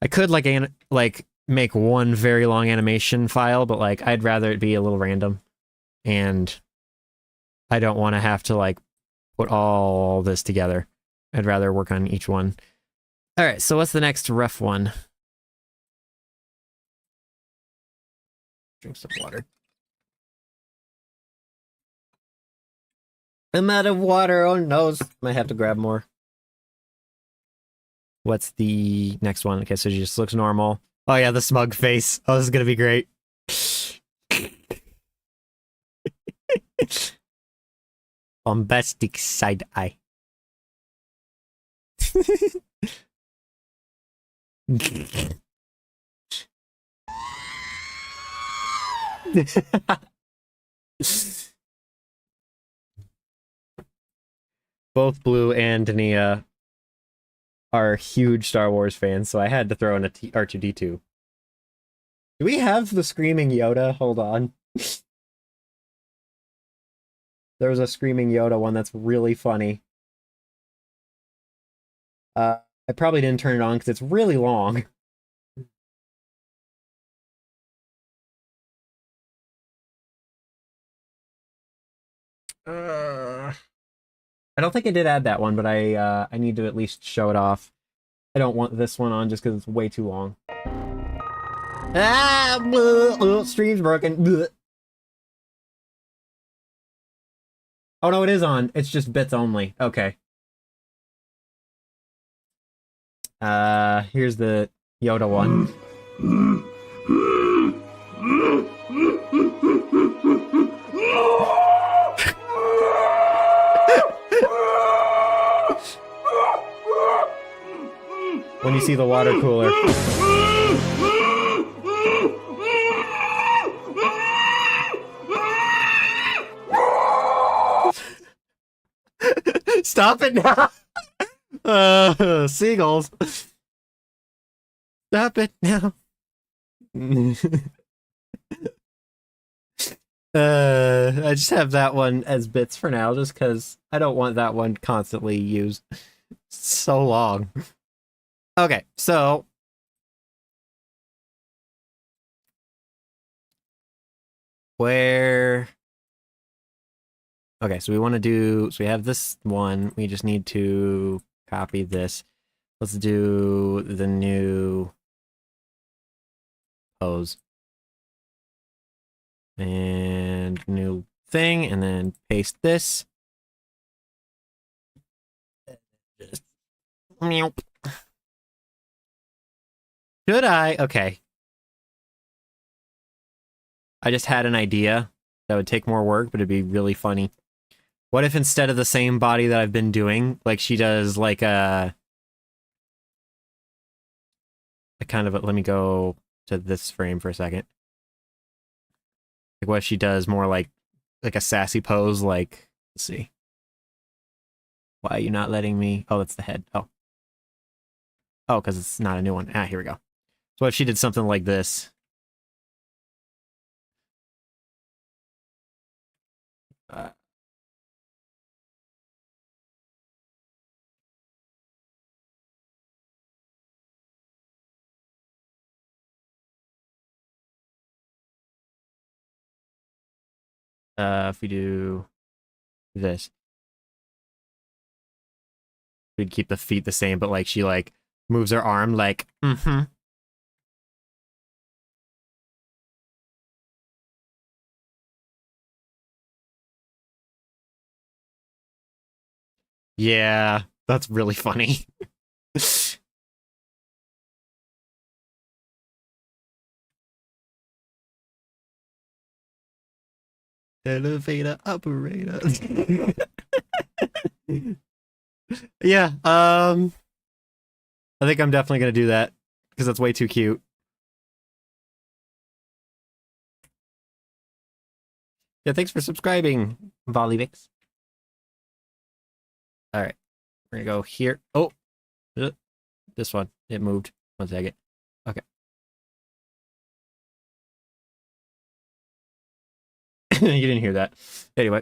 I could like make one very long animation file, but like I'd rather it be a little random. And I don't want to have to like put all this together. I'd rather work on each one. All right, so what's the next rough one? Drink some water. I'm out of water. Oh no, might have to grab more. What's the next one? Okay, so she just looks normal. Oh yeah, the smug face. Oh, this is gonna be great. Bombastic side eye. Both Blue and Nia are huge Star Wars fans, so I had to throw in a R2D2. Do we have the Screaming Yoda? Hold on. There was a Screaming Yoda one that's really funny. I probably didn't turn it on because it's really long. I don't think I did add that one, but I need to at least show it off. I don't want this one on just because it's way too long. Ah, stream's broken. Bleh. Oh no, it is on. It's just bits only. Okay. Here's the Yoda one. When you see the water cooler. Stop it now! Seagulls. Stop it now. I just have that one as bits for now, just because I don't want that one constantly used. So long. Okay, so where... Okay, so we want to do... So we have this one. We just need to copy this. Let's do the new pose. And new thing, and then paste this. Just... Should I? Okay. I just had an idea that would take more work, but it'd be really funny. What if instead of the same body that I've been doing, like she does like a kind of a, let me go to this frame for a second. Like what if she does more like a sassy pose, like, let's see. Why are you not letting me? Oh, that's the head. Oh. Oh, because it's not a new one. Ah, here we go. So what if she did something like this? If we do this, we'd keep the feet the same, but like she like moves her arm like, mm-hmm. Yeah, that's really funny. Elevator operator. Yeah, I think I'm definitely gonna do that because that's way too cute. Yeah, thanks for subscribing, Volivix. All right, we're gonna go here. Oh, this one. It moved. 1 second. Okay. You didn't hear that. Anyway.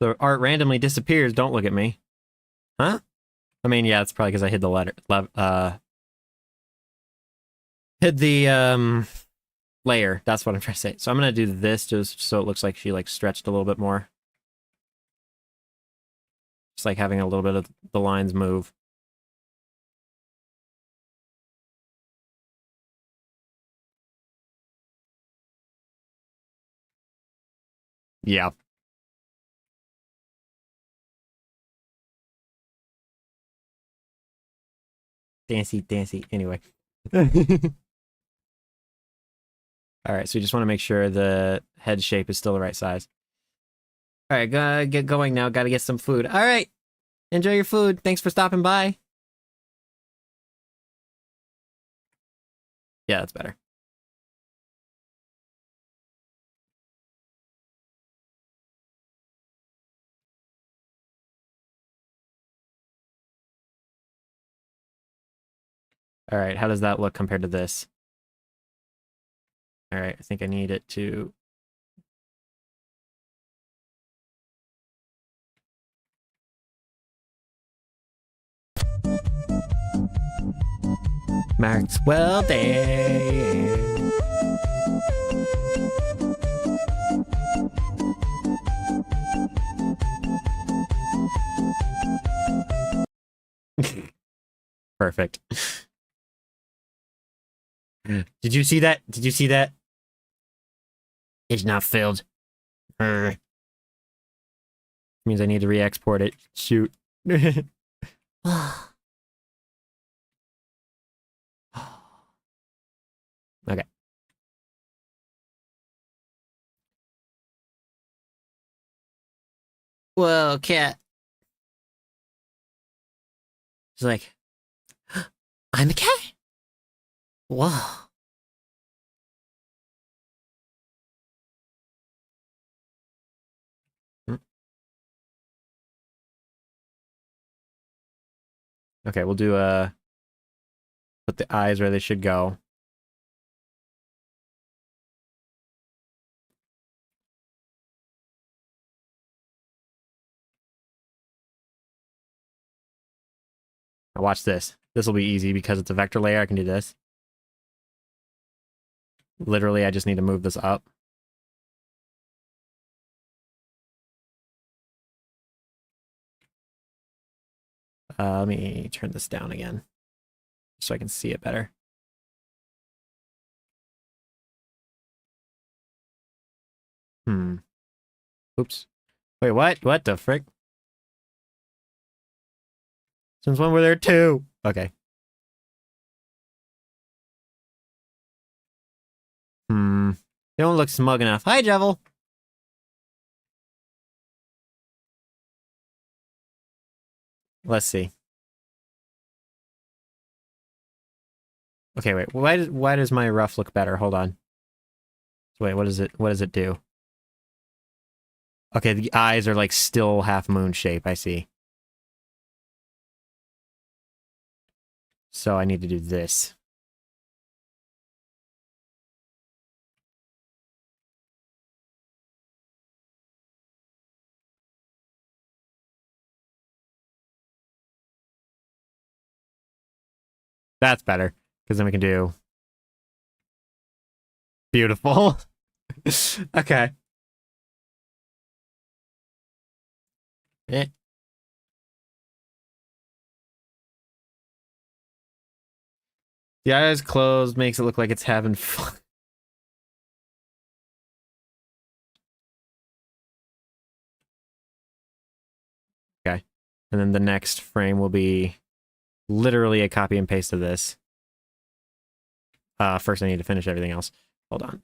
The art randomly disappears. Don't look at me. Huh? I mean, yeah, it's probably because I hid the hid the layer. That's what I'm trying to say. So I'm gonna do this just so it looks like she like stretched a little bit more. Just like having a little bit of the lines move. Yeah. Dancy. Anyway. All right, so we just want to make sure the head shape is still the right size. All right, gotta get going now. Gotta get some food. All right, enjoy your food. Thanks for stopping by. Yeah, that's better. All right, how does that look compared to this? All right, I think I need it to... Maxwell Day. Perfect. Did you see that? Did you see that? It's not filled. Means I need to re-export it. Shoot. Okay. Whoa, cat. She's like, I'm a cat? Whoa. Okay, we'll do put the eyes where they should go. Now watch this. This will be easy because it's a vector layer. I can do this. Literally, I just need to move this up. Let me turn this down again so I can see it better. Oops. Wait, what? What the frick? Since when were there two? Okay. They don't look smug enough. Hi, Jevil. Let's see. Okay, wait. Why does my rough look better? Hold on. Wait, what does it do? Okay, the eyes are like still half moon shape. I see. So I need to do this. That's better, because then we can do beautiful. Okay. Eh. The eyes closed makes it look like it's having fun. Okay. And then the next frame will be literally a copy and paste of this. First I need to finish everything else. Hold on.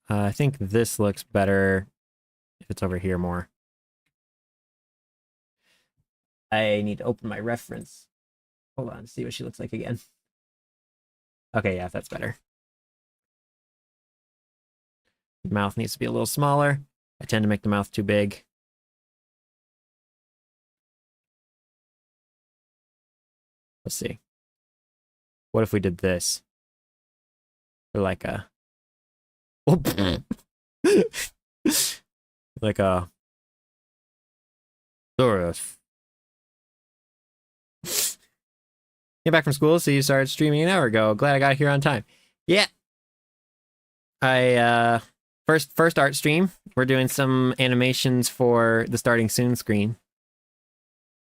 I think this looks better if it's over here more. I need to open my reference. Hold on, see what she looks like again. Okay, yeah, that's better. Mouth needs to be a little smaller. I tend to make the mouth too big. Let's see. What if we did this? Or like a... like a... Doris. Get back from school, so you started streaming an hour ago. Glad I got here on time. Yeah. I, first art stream. We're doing some animations for the starting soon screen.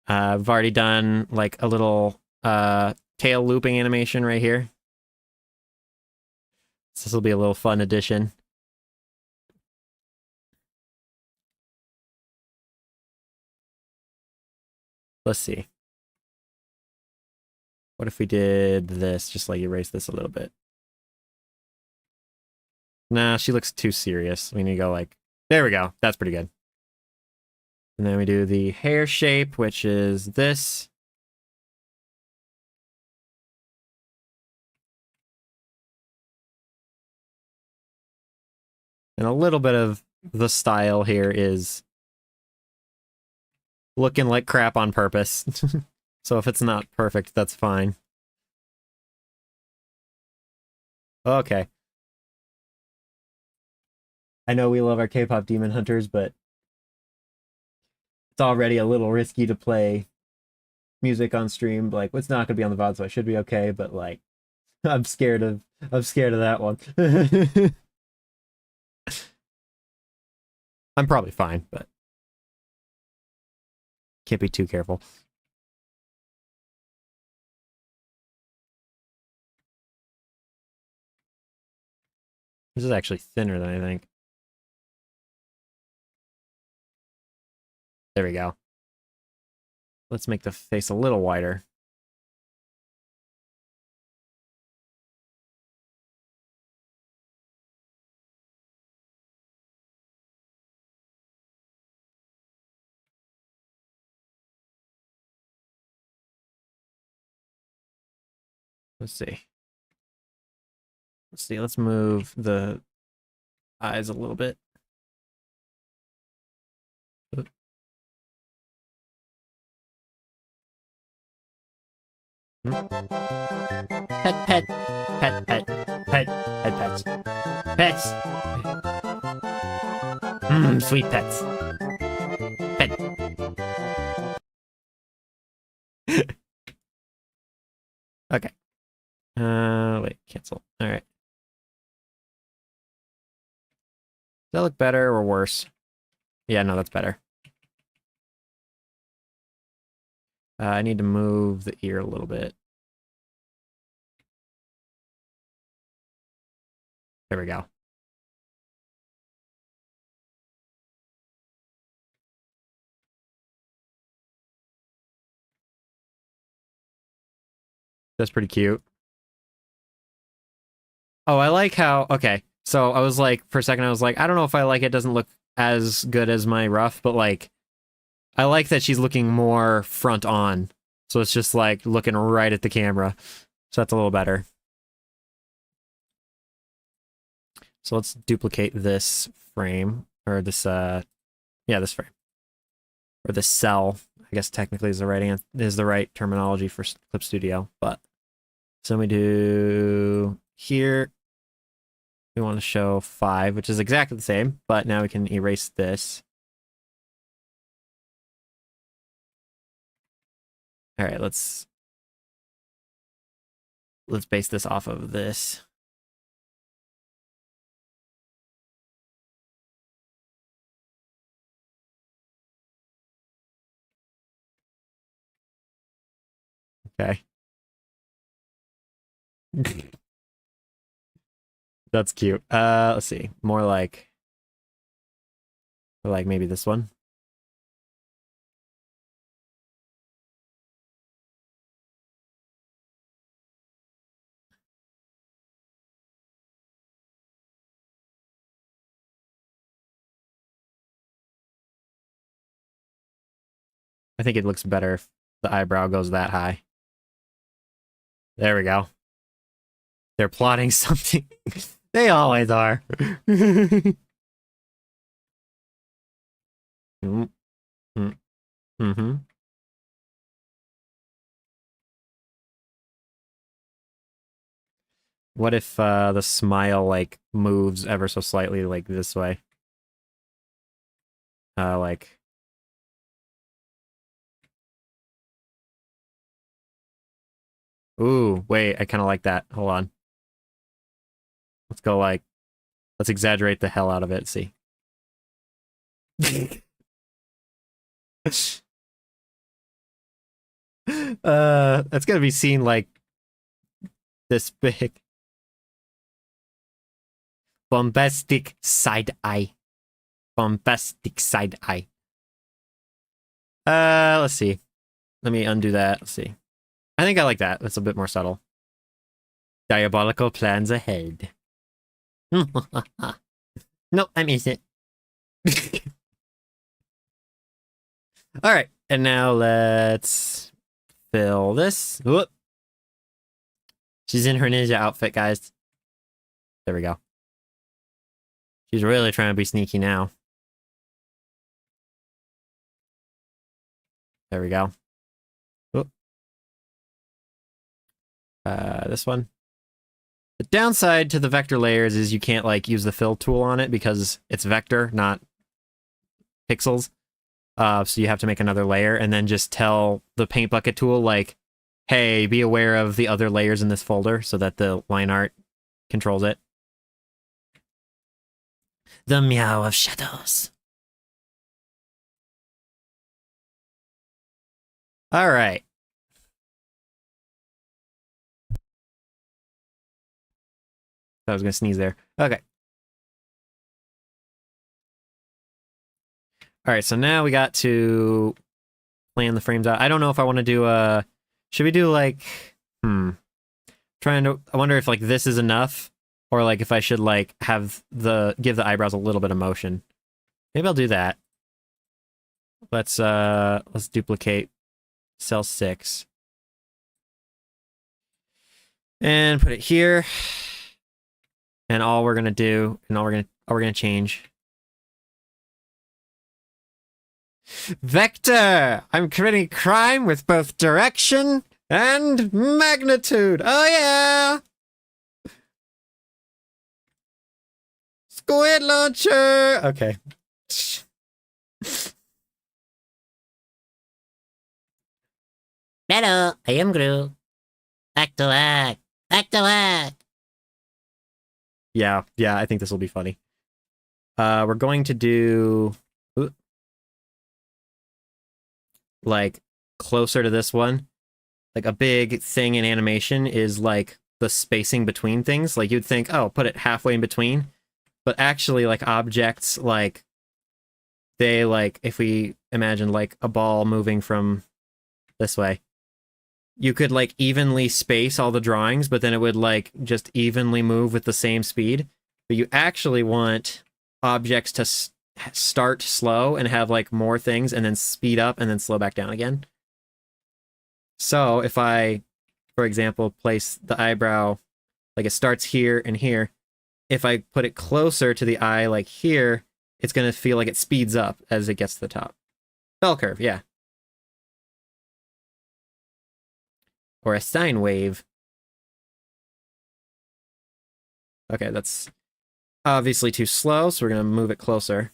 I've already done like a little tail looping animation right here. So this will be a little fun addition. Let's see. What if we did this? Just like erase this a little bit. Nah, she looks too serious. We need to go like, there we go. That's pretty good. And then we do the hair shape, which is this. And a little bit of the style here is looking like crap on purpose. So if it's not perfect, that's fine. Okay. I know we love our K-pop Demon Hunters, but it's already a little risky to play music on stream. Like, it's not gonna be on the VOD, so I should be okay, but like I'm scared of that one. I'm probably fine, but can't be too careful. This is actually thinner than I think. There we go. Let's make the face a little wider. Let's see. Let's move the eyes a little bit. Pet, pet, pet, pet, pet, pet, pets. Pets! Sweet pets. Pet. Okay. Wait, cancel. Alright. Does that look better or worse? Yeah, no, that's better. I need to move the ear a little bit. There we go. That's pretty cute. Oh, I like how... Okay, so I was like, for a second, I was like, I don't know if I like it. It doesn't look as good as my rough, but like, I like that she's looking more front on. So it's just like looking right at the camera. So that's a little better. So let's duplicate this frame, or this, yeah, this frame. Or this cell, I guess technically is the right terminology for Clip Studio, but so we do here, we want to show 5, which is exactly the same, but now we can erase this. All right, let's base this off of this. Okay. That's cute. Let's see. More like maybe this one. I think it looks better if the eyebrow goes that high. There we go. They're plotting something. They always are. Mm-hmm. What if the smile like moves ever so slightly like this way? Like ooh, wait, I kind of like that. Hold on. Let's go like let's exaggerate the hell out of it, see. That's gonna be seen like this big. Bombastic side eye. Bombastic side eye. Let's see. Let me undo that. Let's see. I think I like that. That's a bit more subtle. Diabolical plans ahead. Nope, I missed it. All right, and now let's fill this. Whoop. She's in her ninja outfit, guys. There we go. She's really trying to be sneaky now. There we go. Whoop. This one. The downside to the vector layers is you can't like use the fill tool on it because it's vector, not pixels. So you have to make another layer and then just tell the paint bucket tool like, hey, be aware of the other layers in this folder so that the line art controls it. The meow of shadows. All right. I was gonna sneeze there. Okay. All right, so now we got to plan the frames out. I don't know if I want to do a... Should we do like... Trying to... I wonder if like this is enough or like if I should like have the... Give the eyebrows a little bit of motion. Maybe I'll do that. Let's duplicate cell 6. And put it here. And all we're gonna do, and all we're gonna change. Vector! I'm committing crime with both direction and magnitude! Oh yeah! Squid launcher! Okay.
Hello, I am Gru. Back to act. Back to act.
Yeah, I think this will be funny. We're going to do... like, closer to this one. Like, a big thing in animation is, like, the spacing between things. Like, you'd think, oh, put it halfway in between. But actually, like, objects, like, they, like, if we imagine, like, a ball moving from this way, you could, like, evenly space all the drawings, but then it would, like, just evenly move with the same speed. But you actually want objects to start slow and have, like, more things and then speed up and then slow back down again. So if I, for example, place the eyebrow, like, it starts here and here, if I put it closer to the eye, like here, it's going to feel like it speeds up as it gets to the top. Bell curve, yeah. Or a sine wave. Okay, that's obviously too slow, so we're going to move it closer.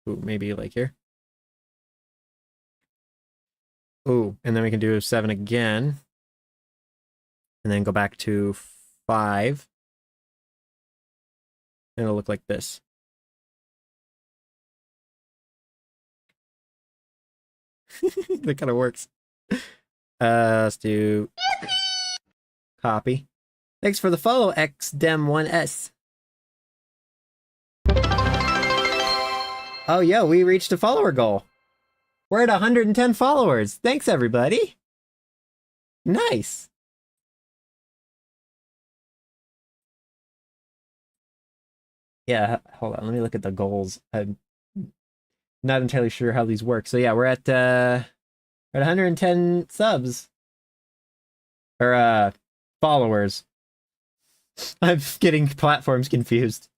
Ooh, maybe like here. Ooh, and then we can do 7 again. And then go back to 5. And it'll look like this. That kind of works. Let's do copy. Thanks for the follow, XDem1S. Oh, yeah, we reached a follower goal. We're at 110 followers. Thanks, everybody. Nice. Yeah, hold on. Let me look at the goals. I'm not entirely sure how these work. So yeah, we're at 110 subs. Or followers. I'm getting platforms confused.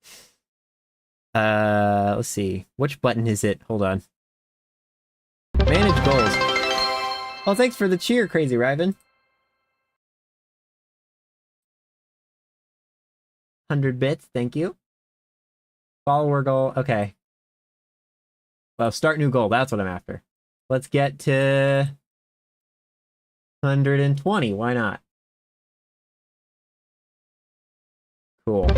Let's see. Which button is it? Hold on. Manage goals. Oh, thanks for the cheer, Crazy Riven. 100 bits, thank you. Follower goal, okay. Well, start new goal, that's what I'm after. Let's get to 120, why not? Cool.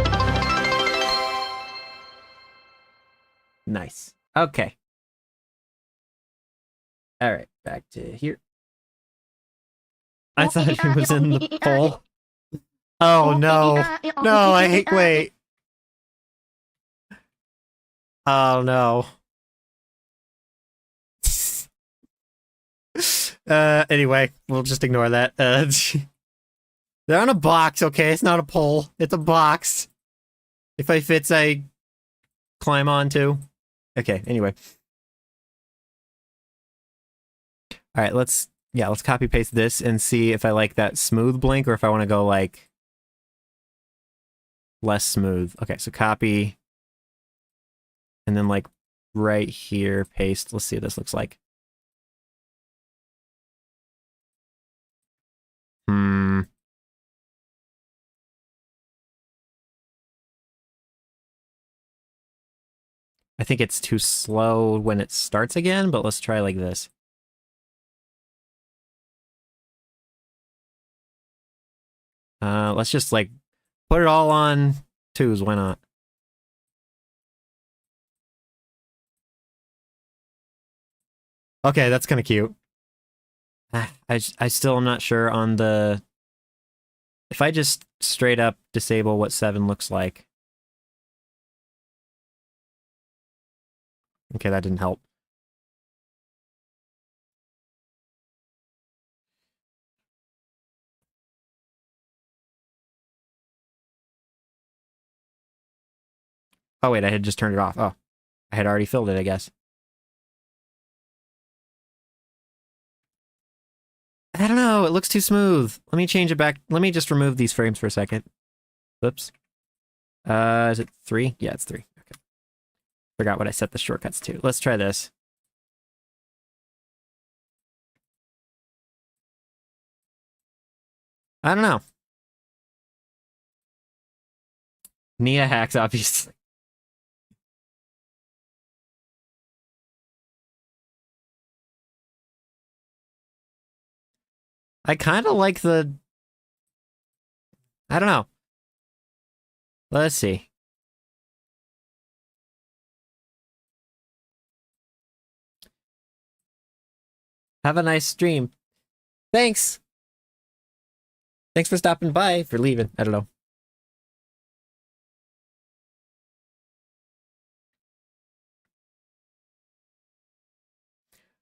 Nice. Okay. Alright, back to here. I thought he was in the poll. Oh no. No, I hate, wait. Oh no. Anyway, we'll just ignore that. They're on a box, okay? It's not a pole. It's a box. If I fits, I climb onto. Okay, anyway. Alright, let's copy paste this and see if I like that smooth blink or if I want to go like less smooth. Okay, so copy. And then like right here, paste. Let's see what this looks like. I think it's too slow when it starts again, but let's try like this. Let's just like put it all on 2s, why not? Okay, that's kind of cute. I still am not sure on the... If I just straight up disable what 7 looks like. Okay, that didn't help. Oh wait, I had just turned it off. Oh, I had already filled it, I guess. I don't know, it looks too smooth. Let me change it back. Let me just remove these frames for a second. Whoops. Is it 3? Yeah, it's 3. Okay. Forgot what I set the shortcuts to. Let's try this. I don't know. Nia hacks, obviously. I kind of like the... I don't know. Let's see. Have a nice stream. Thanks. Thanks for stopping by, for leaving. I don't know.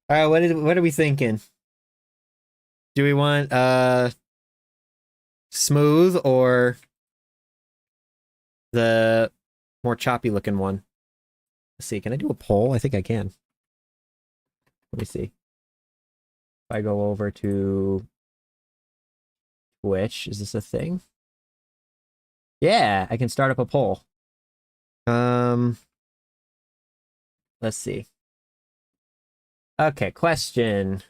All right, what are we thinking? Do we want smooth or the more choppy looking one? Let's see. Can I do a poll? I think I can. Let me see. If I go over to Twitch, is this a thing? Yeah, I can start up a poll. Let's see. Okay, question.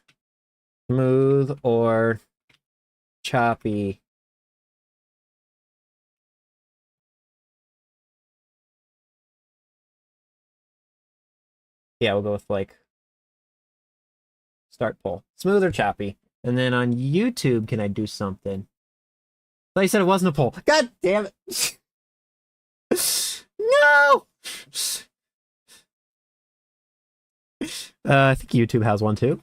Smooth or choppy? Yeah, we'll go with like Start poll. Smooth or choppy? And then on YouTube, can I do something? But you said it wasn't a poll. God damn it. No! I think YouTube has one too.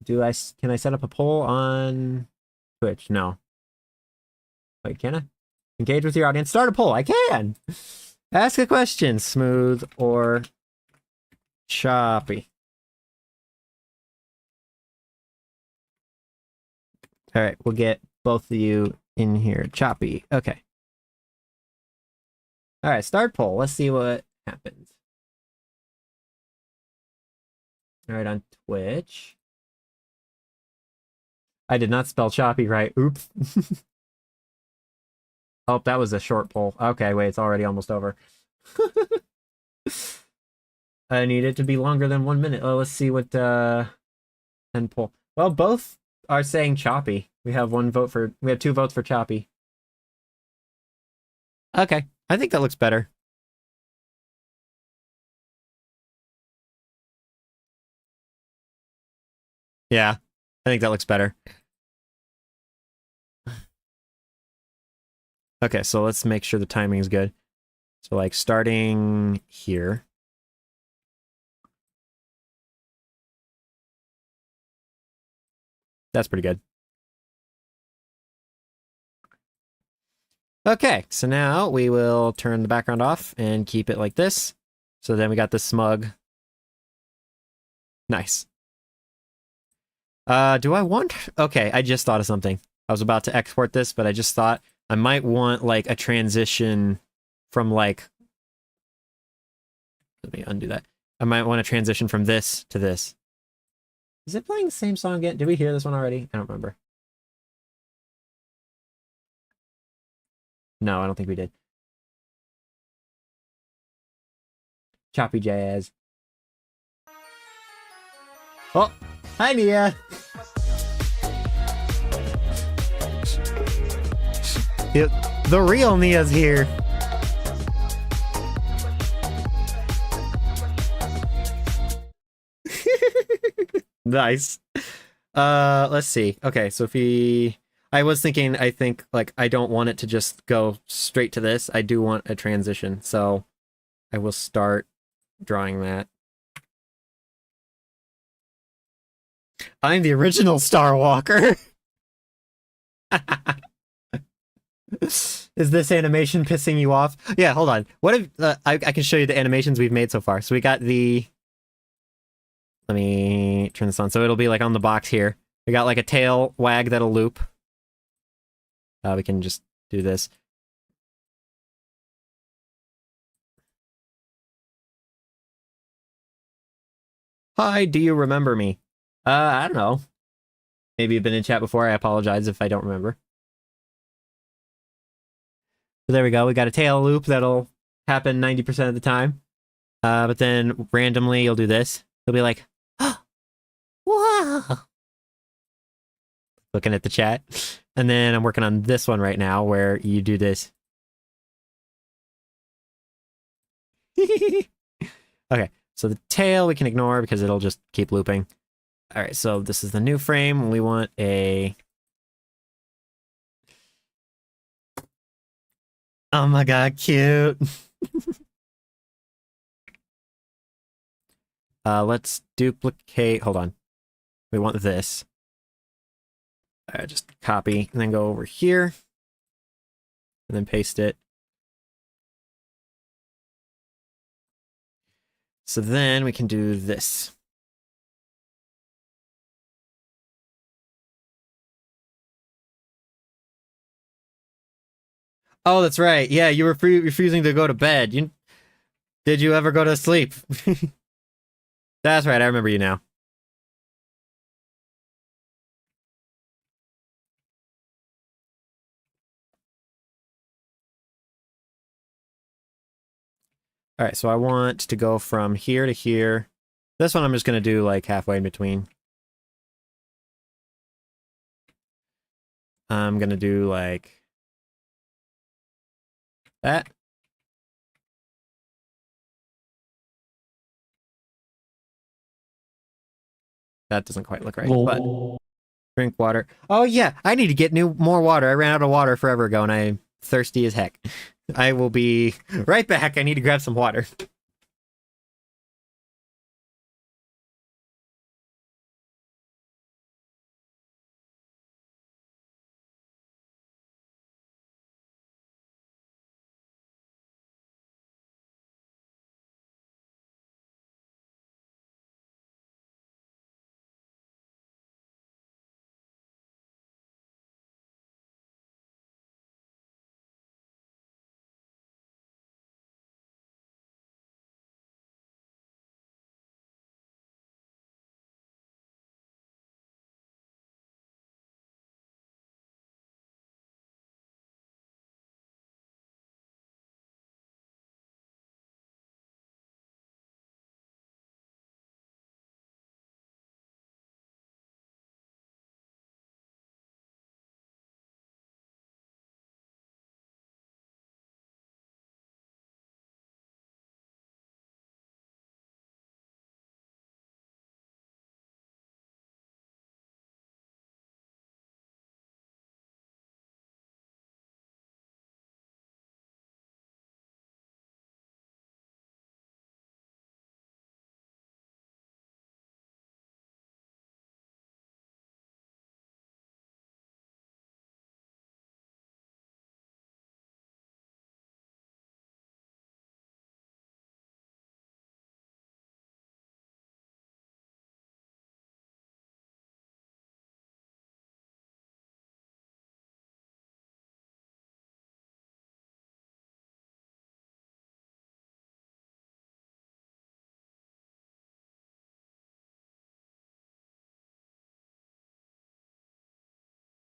Can I set up a poll on Twitch? No. Wait, can I? Engage with your audience. Start a poll. I can. Ask a question. Smooth or choppy? All right, we'll get both of you in here. Choppy. Okay. All right, start poll. Let's see what happens. All right, on Twitch. I did not spell choppy right. Oops. Oh, that was a short poll. Okay, wait, it's already almost over. I need it to be longer than 1 minute. Oh, let's see what end poll. Well, both are saying choppy. We have 2 votes for choppy. Okay, I think that looks better. Yeah, I think that looks better. Okay, so let's make sure the timing is good. So like starting here. That's pretty good. Okay, so now we will turn the background off and keep it like this. So then we got the smug. Nice. Do I want... Okay, I just thought of something. I was about to export this, but I just thought I might want, like, a transition from, like... Let me undo that. I might want to transition from this to this. Is it playing the same song again? Did we hear this one already? I don't remember. No, I don't think we did. Choppy jazz. Oh, hi Nia. The real Nia's here. Nice. Let's see. Okay, so I was thinking, I think, like, I don't want it to just go straight to this. I do want a transition, so I will start drawing that. I'm the original Star Walker. Is this animation pissing you off? Yeah, hold on. What if I can show you the animations we've made so far. So we got the... Let me turn this on. So it'll be like on the box here. We got like a tail wag that'll loop. We can just do this. Hi, do you remember me? I don't know. Maybe you've been in chat before. I apologize if I don't remember. So there we go. We got a tail loop that'll happen 90% of the time. But then randomly you'll do this. It'll be like, wow. Looking at the chat. And then I'm working on this one right now where you do this. Okay, so the tail we can ignore because it'll just keep looping. All right, so this is the new frame. We want a... Oh my god, cute. Let's duplicate... Hold on. We want this. Just copy and then go over here. And then paste it. So then we can do this. Oh, that's right. Yeah, you were refusing to go to bed. Did you ever go to sleep? That's right, I remember you now. All right, so I want to go from here to here. This one I'm just going to do like halfway in between. I'm going to do like that. that doesn't quite look right. But drink water. Oh yeah, I need to get more water. I ran out of water forever ago, and I'm thirsty as heck. I will be right back. I need to grab some water.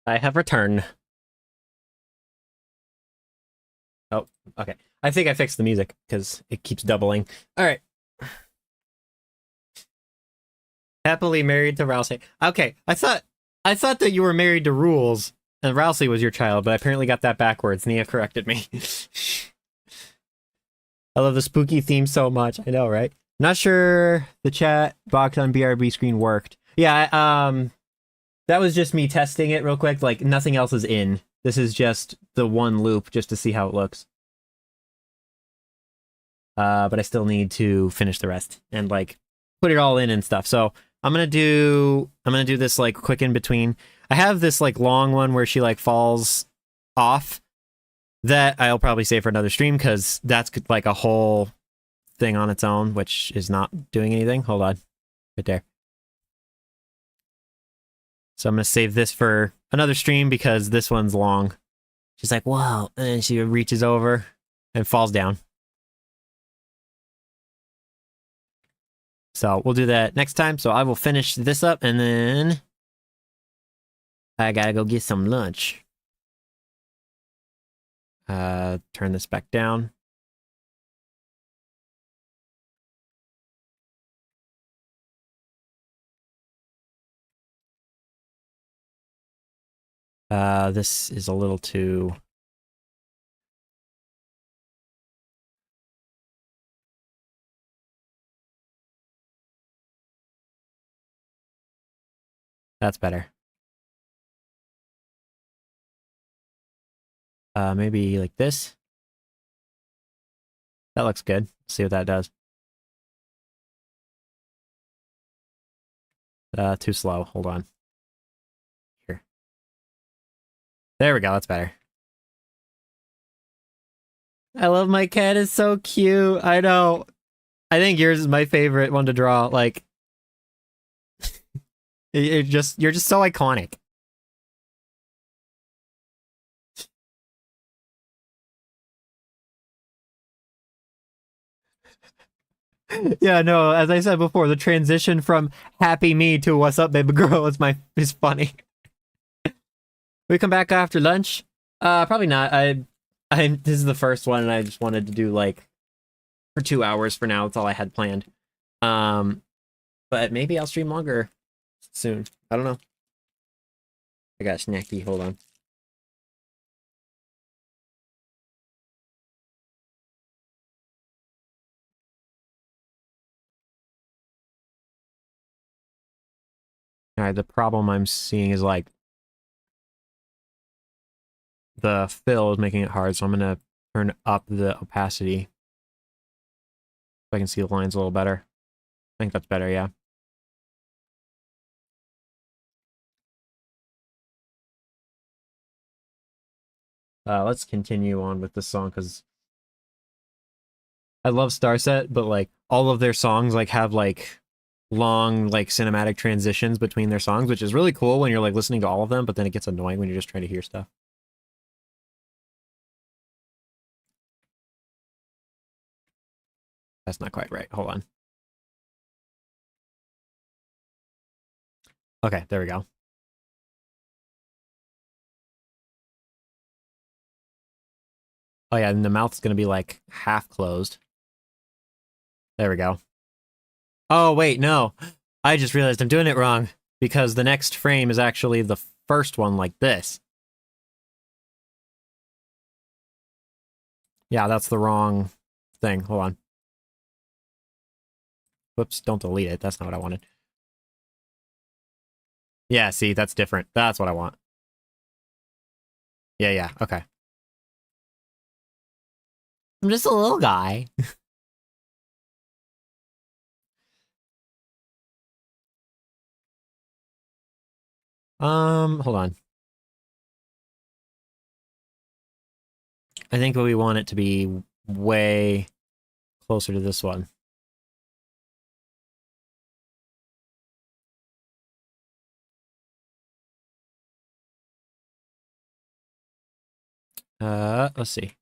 I have returned. Oh, okay. I think I fixed the music because it keeps doubling. All right. Happily married to Rousey. Okay, I thought that you were married to Rules and Rousey was your child, but I apparently got that backwards. Nia corrected me. I love the spooky theme so much. I know, right? Not sure the chat box on BRB screen worked. Yeah, that was just me testing it real quick. Like nothing else is in. This is just the one loop just to see how it looks. But I still need to finish the rest and like put it all in and stuff. So I'm gonna do this like quick in between. I have this like long one where she like falls off that I'll probably save for another stream because that's like a whole thing on its own, which is not doing anything. Hold on, right there. So I'm gonna save this for another stream because this one's long. She's like, wow, and then she reaches over and falls down. So we'll do that next time. So I will finish this up and then I gotta go get some lunch. Turn this back down. This is a little too... That's better. Maybe like this. That looks good. Let's see what that does. Too slow. Hold on. Here. There we go. That's better. I love my cat. It's so cute. I know. I think yours is my favorite one to draw. Like, you're just so iconic. Yeah, no, as I said before, the transition from happy me to what's up, baby girl is funny. We come back after lunch? Probably not. This is the first one and I just wanted to do like for 2 hours for now. That's all I had planned. But maybe I'll stream longer soon. I don't know. I got a snacky, hold on. Alright, the problem I'm seeing is like the fill is making it hard, so I'm gonna turn up the opacity so I can see the lines a little better. I think that's better, yeah. Let's continue on with the song because I love Starset, but like all of their songs like have like long like cinematic transitions between their songs, which is really cool when you're like listening to all of them, but then it gets annoying when you're just trying to hear stuff. That's not quite right. Hold on. Okay, there we go. Oh yeah, and the mouth's gonna be like half closed. There we go. Oh wait, no. I just realized I'm doing it wrong because the next frame is actually the first one like this. Yeah, that's the wrong thing. Hold on. Whoops, don't delete it. That's not what I wanted. Yeah, see, that's different. That's what I want. Yeah, okay. I'm just a little guy. Hold on. I think we want it to be way closer to this one. Let's see.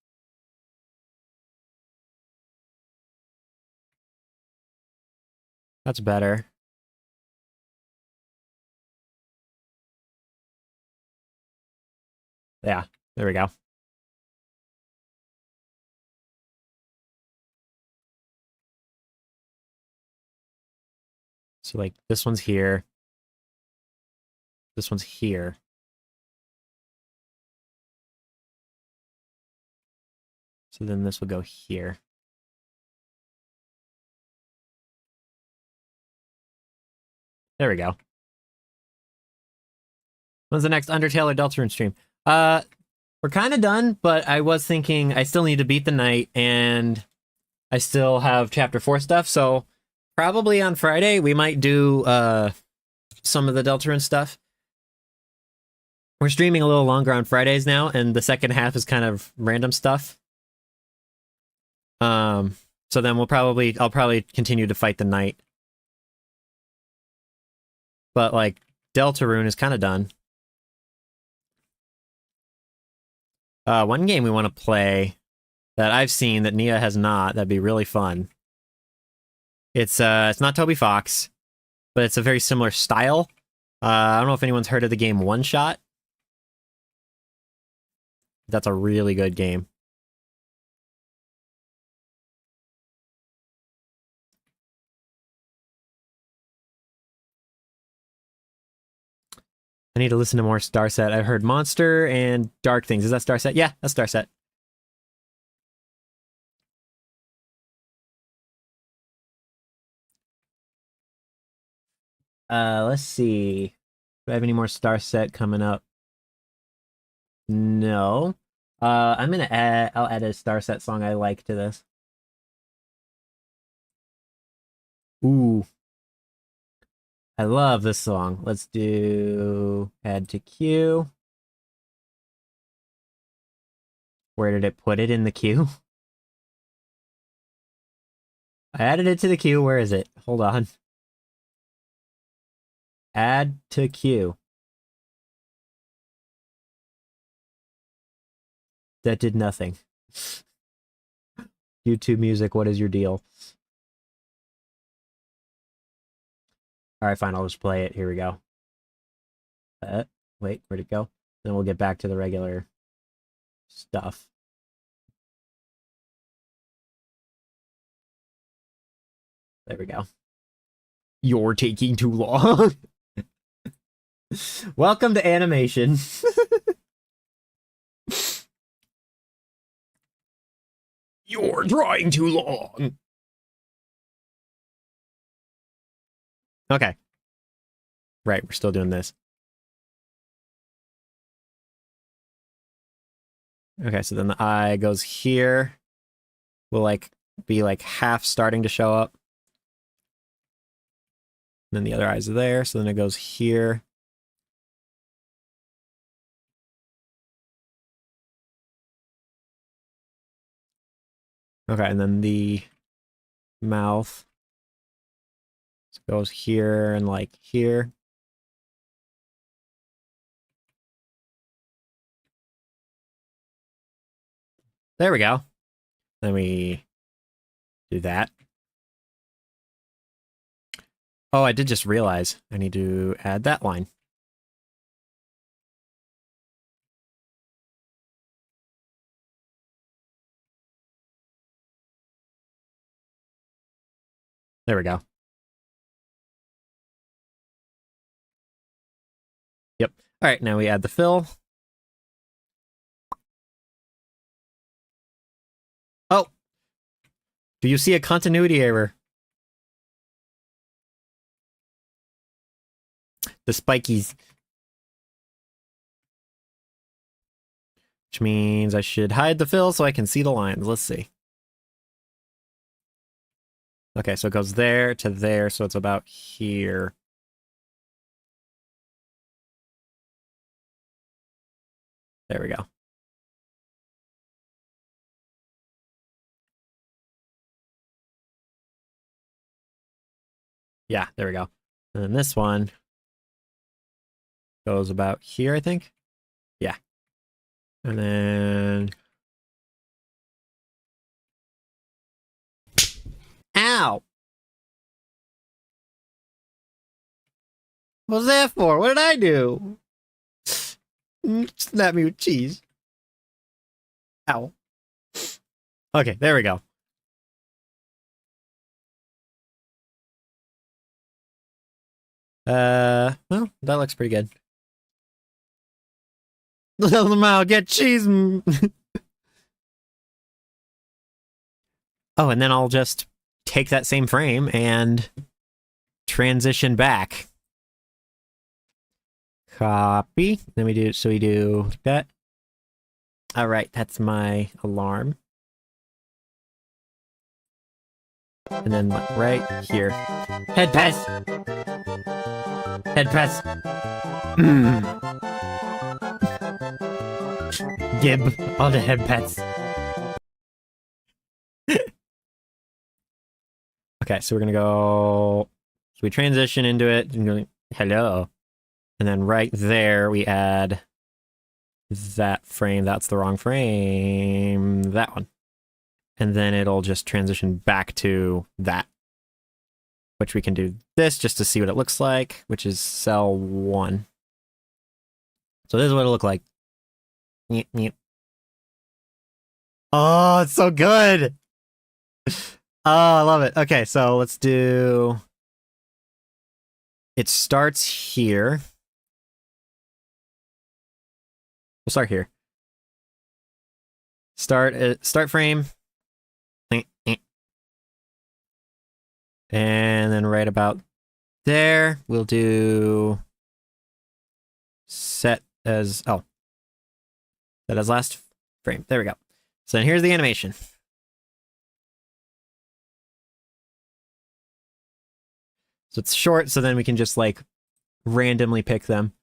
That's better. Yeah, there we go. So like this one's here. This one's here. So then this will go here. There we go. When's the next Undertale or Deltarune stream? We're kind of done, but I was thinking I still need to beat the night, and I still have Chapter 4 stuff, so probably on Friday we might do some of the Deltarune stuff. We're streaming a little longer on Fridays now, and the second half is kind of random stuff. So then I'll probably continue to fight the night. But like Deltarune is kind of done. One game we want to play that I've seen that Nia has not, that'd be really fun. It's not Toby Fox, but it's a very similar style. I don't know if anyone's heard of the game One Shot. That's a really good game. I need to listen to more Starset. I've heard Monster and Dark Things. Is that Starset? Yeah, that's Starset. Let's see. Do I have any more Starset coming up? No. I'll add a Starset song I like to this. Ooh. I love this song. Let's do add to queue. Where did it put it in the queue? I added it to the queue. Where is it? Hold on. Add to queue. That did nothing. YouTube Music, what is your deal? Alright, fine, I'll just play it. Here we go. Wait, where'd it go? Then we'll get back to the regular stuff. There we go. You're taking too long. Welcome to animation. You're trying too long. Okay. Right, we're still doing this. Okay, so then the eye goes here. Will like be like half starting to show up. And then the other eyes are there, so then it goes here. Okay, and then the mouth goes here and like here. There we go. Then we do that. Oh, I did just realize I need to add that line. There we go. Yep. All right, now we add the fill. Oh! Do you see a continuity error? The spikies. Which means I should hide the fill so I can see the lines. Let's see. Okay, so it goes there to there, so it's about here. There we go. Yeah, there we go. And then this one goes about here, I think. Yeah. And then... Ow! What was that for? What did I do? Snap me with cheese. Ow. Okay, there we go. Well, that looks pretty good. Little mouth, get cheese. Oh, and then I'll just take that same frame and transition back. Copy. Then we do that. All right, that's my alarm. And then right here. Head pass. Head press. Gib all the head pets. Okay, so we're gonna go. So we transition into it and go, hello. And then right there we add that frame. That's the wrong frame. That one. And then it'll just transition back to that. Which we can do this just to see what it looks like, which is cell 1. So this is what it'll look like. Oh, it's so good! Oh, I love it. Okay, so let's do... It starts here. We'll start here. Start frame. And then right about there, we'll do set as last frame. There we go. So then here's the animation. So it's short, so then we can just like randomly pick them.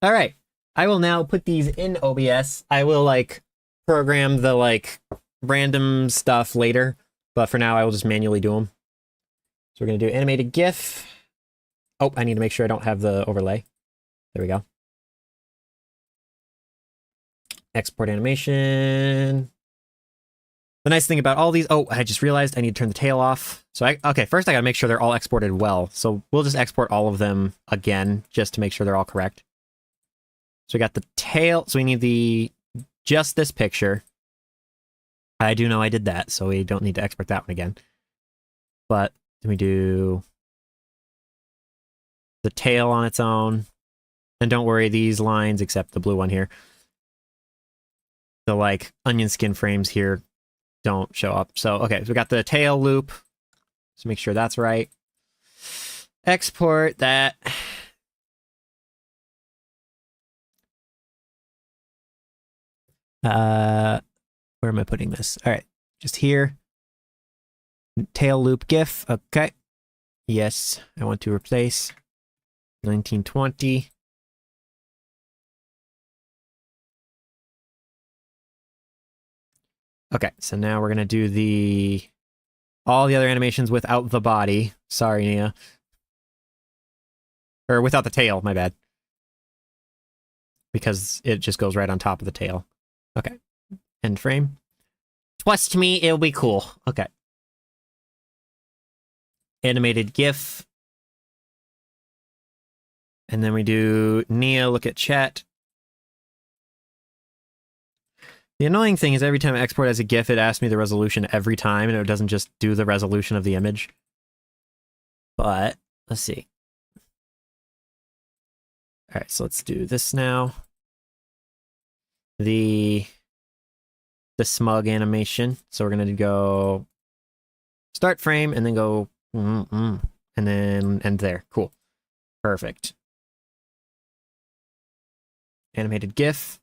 All right. I will now put these in OBS. I will like program the like random stuff later. But for now, I will just manually do them. So we're going to do animated GIF. Oh, I need to make sure I don't have the overlay. There we go. Export animation. The nice thing about all these... Oh, I just realized I need to turn the tail off. So, okay, first I got to make sure they're all exported well. So we'll just export all of them again, just to make sure they're all correct. So we got the tail. So we need just this picture. I do know I did that, so we don't need to export that one again. But then we do the tail on its own. And don't worry, these lines, except the blue one here, the like onion skin frames here don't show up. So, okay, so we got the tail loop. So make sure that's right. export that. Where am I putting this? All right, just here. Tail loop GIF. Okay. Yes, I want to replace 1920. Okay, so now we're gonna do all the other animations without the body. Sorry, Nia. Or without the tail, my bad. Because it just goes right on top of the tail. Okay. End frame. Trust me, it'll be cool. Okay. Animated GIF. And then we do Nia, look at chat. The annoying thing is every time I export as a GIF, it asks me the resolution every time, and it doesn't just do the resolution of the image. But, let's see. Alright, so let's do this now. The smug animation. So we're going to go start frame, and then go and then end there. Cool. Perfect. Animated GIF.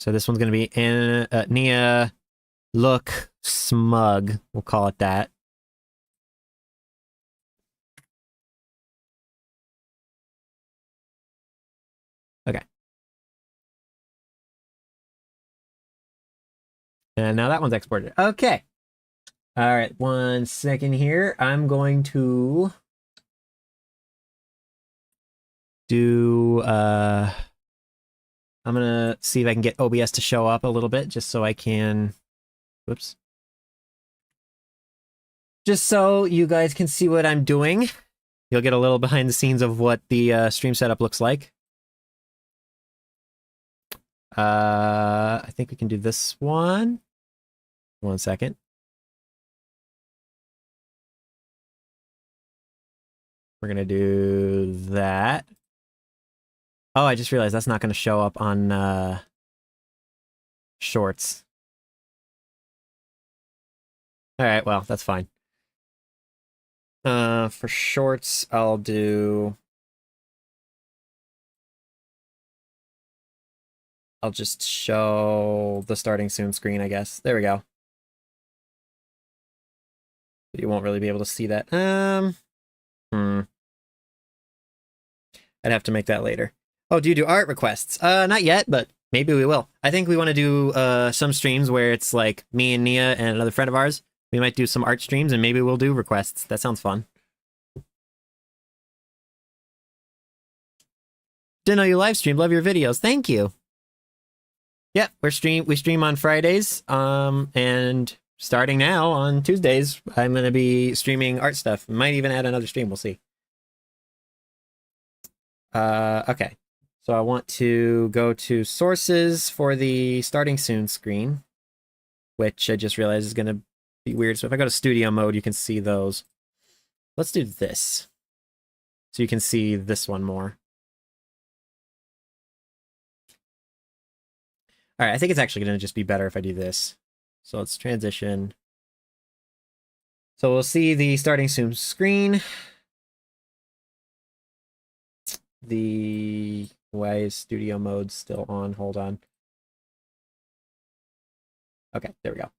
So this one's going to be Nia look smug. We'll call it that. Okay. And now that one's exported. Okay. All right, 1 second here. I'm going to do I'm gonna see if I can get OBS to show up a little bit just so I can whoops. Just so you guys can see what I'm doing. You'll get a little behind the scenes of what the stream setup looks like. I think we can do this one. 1 second. We're gonna do that. Oh, I just realized that's not gonna show up on shorts. Alright, well, that's fine. For shorts, I'll just show the starting soon screen, I guess. There we go. You won't really be able to see that. I'd have to make that later. Oh, do you do art requests? Not yet, but maybe we will. I think we want to do some streams where it's like me and Nia and another friend of ours. We might do some art streams and maybe we'll do requests. That sounds fun. Didn't know you live stream. Love your videos. Thank you. Yeah, we stream on Fridays. And starting now on Tuesdays, I'm gonna be streaming art stuff. Might even add another stream. We'll see. Okay. So I want to go to sources for the starting soon screen, which I just realized is gonna be weird. So if I go to studio mode, you can see those. Let's do this. So you can see this one more. All right, I think it's actually going to just be better if I do this. So let's transition. So we'll see the starting soon screen. Why is studio mode still on? Hold on. Okay, there we go.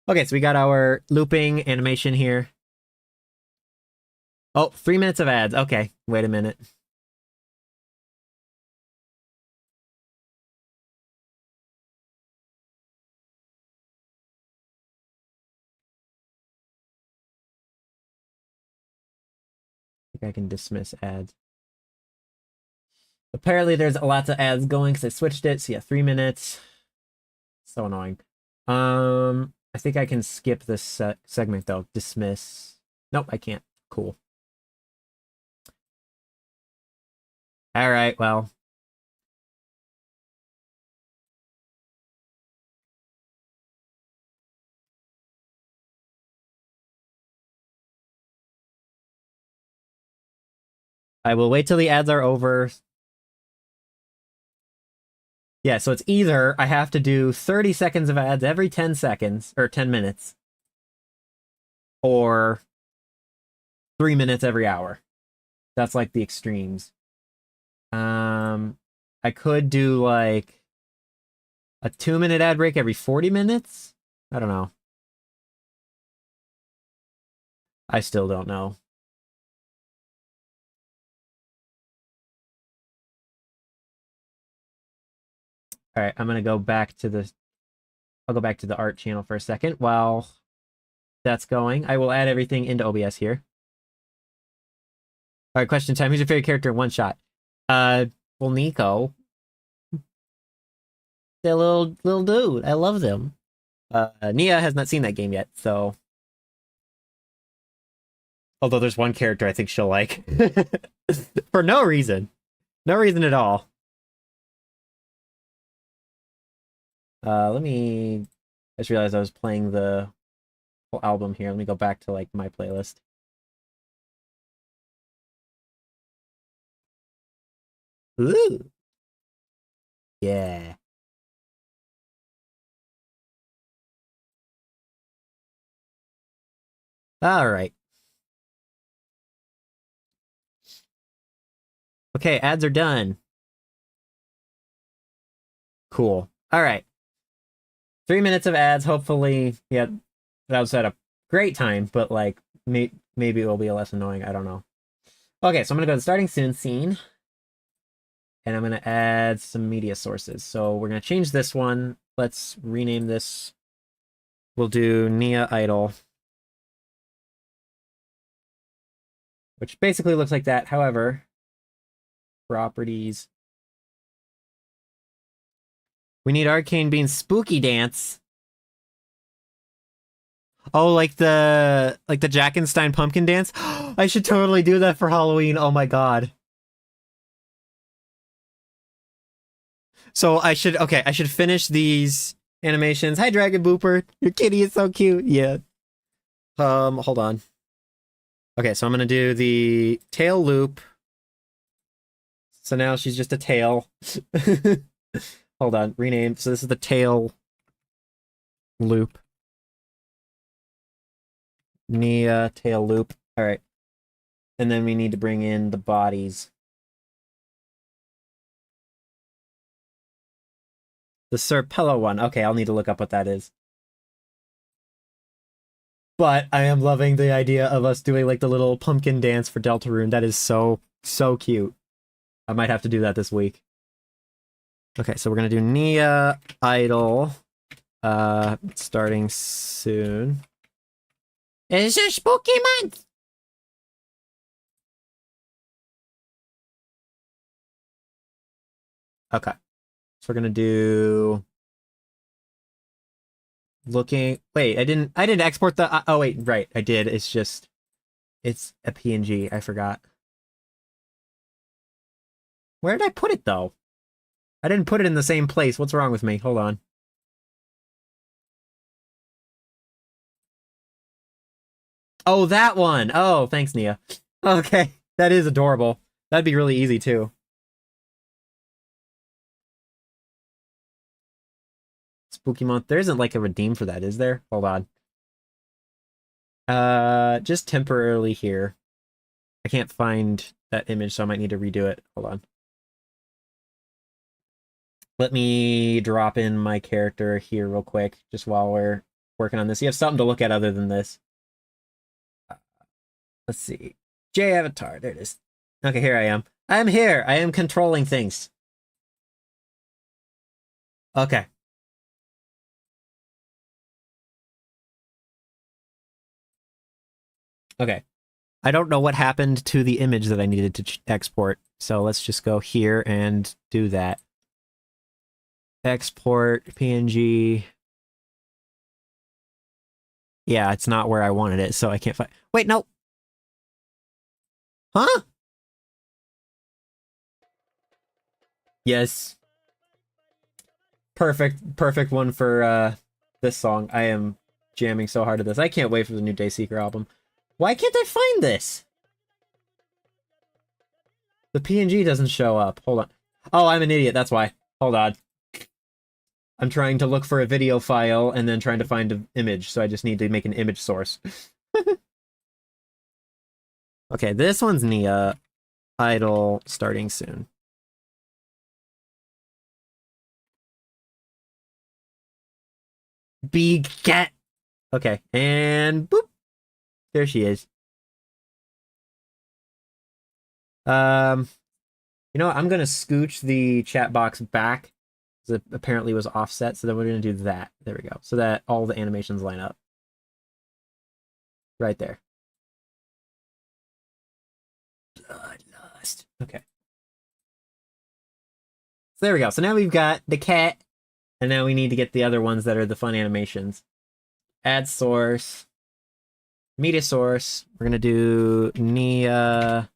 Okay, so we got our looping animation here. Oh, 3 minutes of ads. Okay, wait a minute. I think I can dismiss ads. Apparently there's lots of ads going because I switched it. So yeah, 3 minutes. So annoying. I think I can skip this segment though. Dismiss. Nope, I can't. Cool. All right, well. I will wait till the ads are over. Yeah, so it's either I have to do 30 seconds of ads every 10 seconds, or 10 minutes, or 3 minutes every hour. That's like the extremes. I could do like a 2-minute ad break every 40 minutes. I don't know. I still don't know. All right, I'm gonna go back to the. I'll go back to the art channel for a second while that's going. I will add everything into OBS here. All right, question time. Who's your favorite character in One Shot? Well, Nico. The little dude. I love them. Nia has not seen that game yet, so. Although there's one character I think she'll like. For no reason. No reason at all. Let me. I just realized I was playing the whole album here. Let me go back to like my playlist. Ooh. Yeah. All right. Okay, ads are done. Cool. All right. 3 minutes of ads. Hopefully, yeah, that was at a great time, but like maybe it will be less annoying. I don't know. Okay, so I'm gonna go to the starting soon scene, and I'm gonna add some media sources. So we're gonna change this one. Let's rename this. We'll do Nia Idol, which basically looks like that. However, properties. We need Arcane Bean's spooky dance. Oh, like the Jackenstein pumpkin dance? I should totally do that for Halloween. Oh my god. So I should finish these animations. Hi Dragon Booper. Your kitty is so cute. Yeah. Hold on. Okay, so I'm gonna do the tail loop. So now she's just a tail. Hold on, rename. So this is the tail loop. Nia tail loop. All right. And then we need to bring in the bodies. The Serpello one. Okay, I'll need to look up what that is. But I am loving the idea of us doing like the little pumpkin dance for Deltarune. That is so cute. I might have to do that this week. Okay, so we're gonna do Nia Idol. Starting soon.
It's a spooky month.
Okay. So we're gonna do looking. Wait, I didn't export the. Oh wait, right, I did. It's just it's a PNG. I forgot. Where did I put it though? I didn't put it in the same place. What's wrong with me? Hold on. Oh, that one. Oh, thanks, Nia. Okay, that is adorable. That'd be really easy too. Spooky month. There isn't like a redeem for that, is there? Hold on. Just temporarily here. I can't find that image, so I might need to redo it. Hold on. Let me drop in my character here real quick, just while we're working on this. You have something to look at other than this. Let's see. J Avatar. There it is. Okay, here I am. I'm here. I am controlling things. Okay. Okay. I don't know what happened to the image that I needed to export, so let's just go here and do that. Export PNG. Yeah, it's not where I wanted it, so I can't find. Wait, no. Huh? Yes. Perfect one for this song. I am jamming so hard at this. I can't wait for the new Dayseeker album. Why can't I find this? The PNG doesn't show up. Hold on. Oh, I'm an idiot. That's why. Hold on. I'm trying to look for a video file and then trying to find an image, so I just need to make an image source. Okay, this one's Nia. Idle starting soon. Big cat. Okay, and boop. There she is. You know what? I'm gonna scooch the chat box back. It apparently was offset, so then we're gonna do that. There we go. So that all the animations line up. Right there. Bloodlust. Okay. So there we go. So now we've got the cat, and now we need to get the other ones that are the fun animations. Add source. Media source. We're gonna do Nia.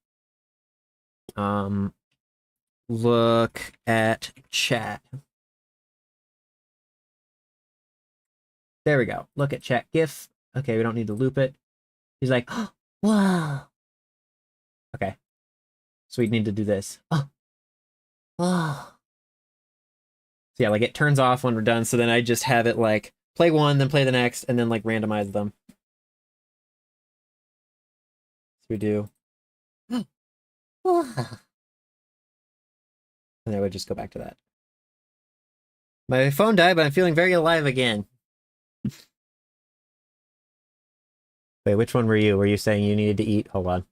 Look at chat. There we go. Look at chat GIF. Okay, we don't need to loop it. He's like, oh, wow. Okay. So we need to do this. Oh. Oh. So yeah, like it turns off when we're done. So then I just have it like play one, then play the next, and then like randomize them. So we do. Oh. And I would just go back to that. My phone died, but I'm feeling very alive again. Wait, which one were you? Were you saying you needed to eat? Hold on.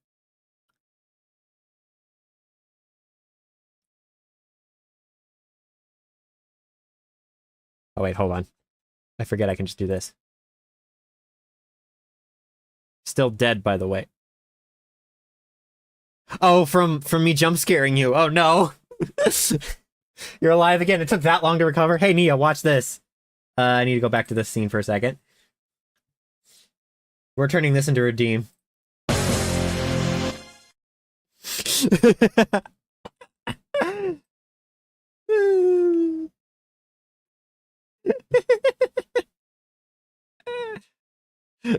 Oh wait, hold on. I forget I can just do this. Still dead, by the way. Oh, from me jump scaring you. Oh no. You're alive again. It took that long to recover. Hey Nia, watch this. I need to go back to this scene for a second. We're turning this into Redeem.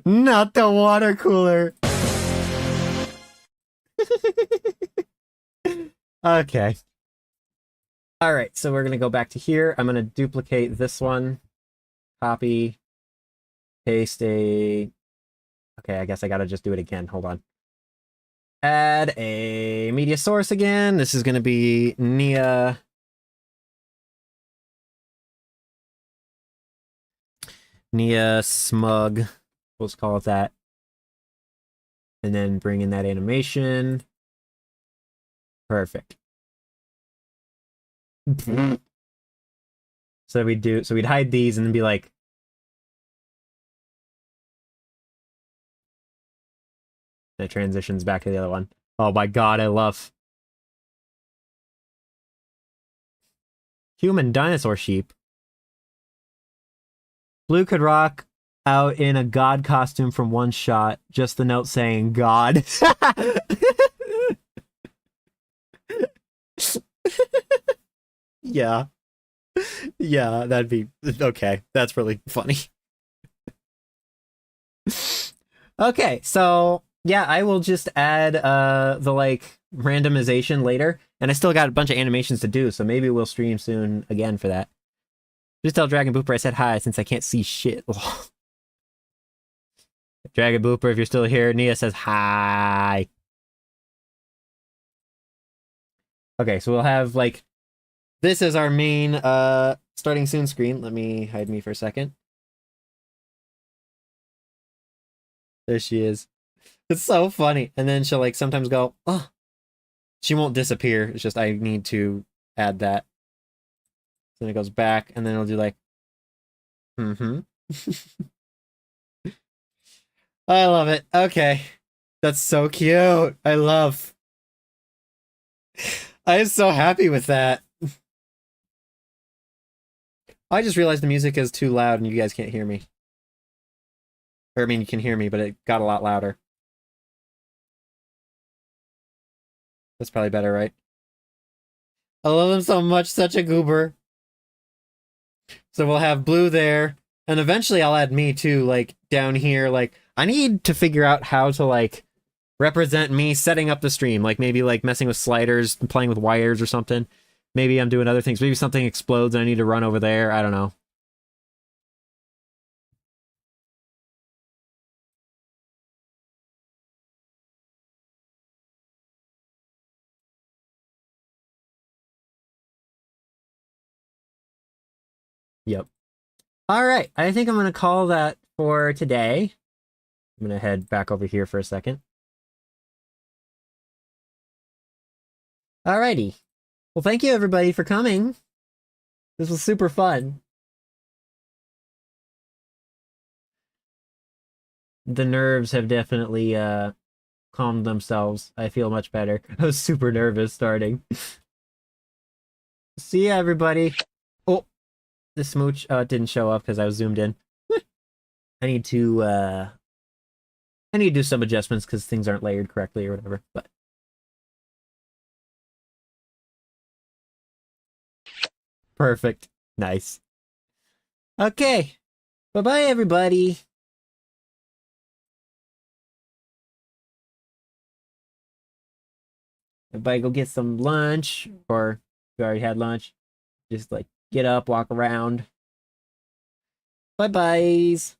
Not the water cooler. Okay. All right, so we're gonna go back to here. I'm gonna duplicate this one, copy, paste a. Okay, I guess I gotta just do it again. Hold on. Add a media source again. This is gonna be Nia. Nia Smug. Let's call it that. And then bring in that animation. Perfect. So we'd hide these and then be like, and it transitions back to the other one. Oh my god, I love human dinosaur sheep. Blue could rock out in a god costume from one shot, just the note saying God. Yeah. Yeah, that'd be okay. That's really funny. Okay, so yeah, I will just add the like randomization later, and I still got a bunch of animations to do, so maybe we'll stream soon again for that. Just tell Dragon Booper I said hi since I can't see shit. Dragon Booper, if you're still here, Nia says hi. Okay, so we'll have like this is our main starting soon screen. Let me hide me for a second. There she is. It's so funny. And then she'll like sometimes go, oh. She won't disappear. It's just I need to add that. Then it goes back, and then it'll do like, mm-hmm. I love it. Okay. That's so cute. I love. I am so happy with that. I just realized the music is too loud and you guys can't hear me. Or I mean, you can hear me, but it got a lot louder. That's probably better, right? I love him so much, such a goober. So we'll have Blue there, and eventually I'll add me too, like down here. Like I need to figure out how to like represent me setting up the stream, like maybe like messing with sliders, playing with wires or something. Maybe I'm doing other things. Maybe something explodes and I need to run over there. I don't know. Yep. All right. I think I'm going to call that for today. I'm going to head back over here for a second. Alrighty. Well, thank you everybody for coming. This was super fun. The nerves have definitely calmed themselves. I feel much better. I was super nervous starting. See ya, everybody. Oh, the smooch it didn't show up because I was zoomed in. I need to do some adjustments because things aren't layered correctly or whatever. But perfect. Nice. Okay. Bye-bye, everybody. Everybody go get some lunch, or if you already had lunch, just like get up, walk around. Bye-byes.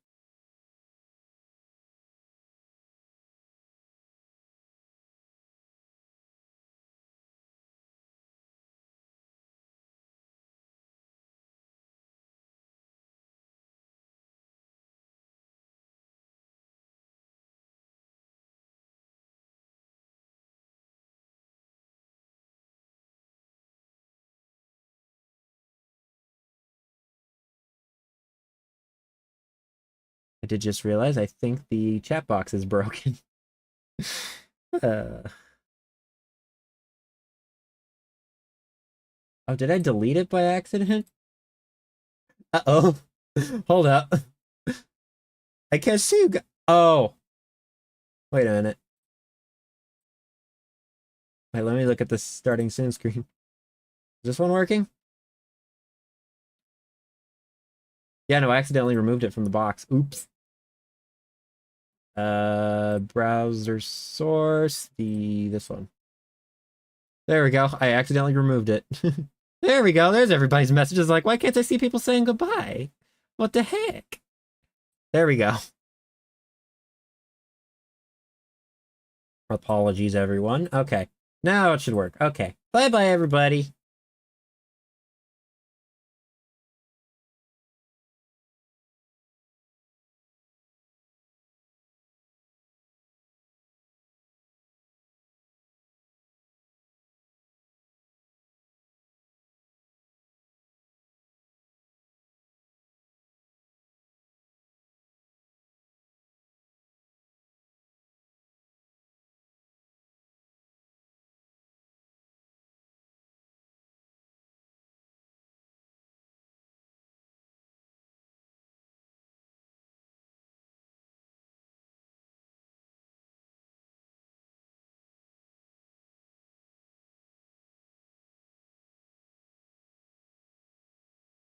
I did just realize I think the chat box is broken. uh... Oh, did I delete it by accident? Uh-oh. Hold up. I can't see you guys. Oh. Wait a minute. Wait, let me look at the starting soon screen. Is this one working? Yeah, no, I accidentally removed it from the box. Oops. Browser source, this one. There we go. I accidentally removed it. There we go. There's everybody's messages like, why can't I see people saying goodbye? What the heck? There we go. Apologies, everyone. Okay. Now it should work. Okay. Bye-bye, everybody.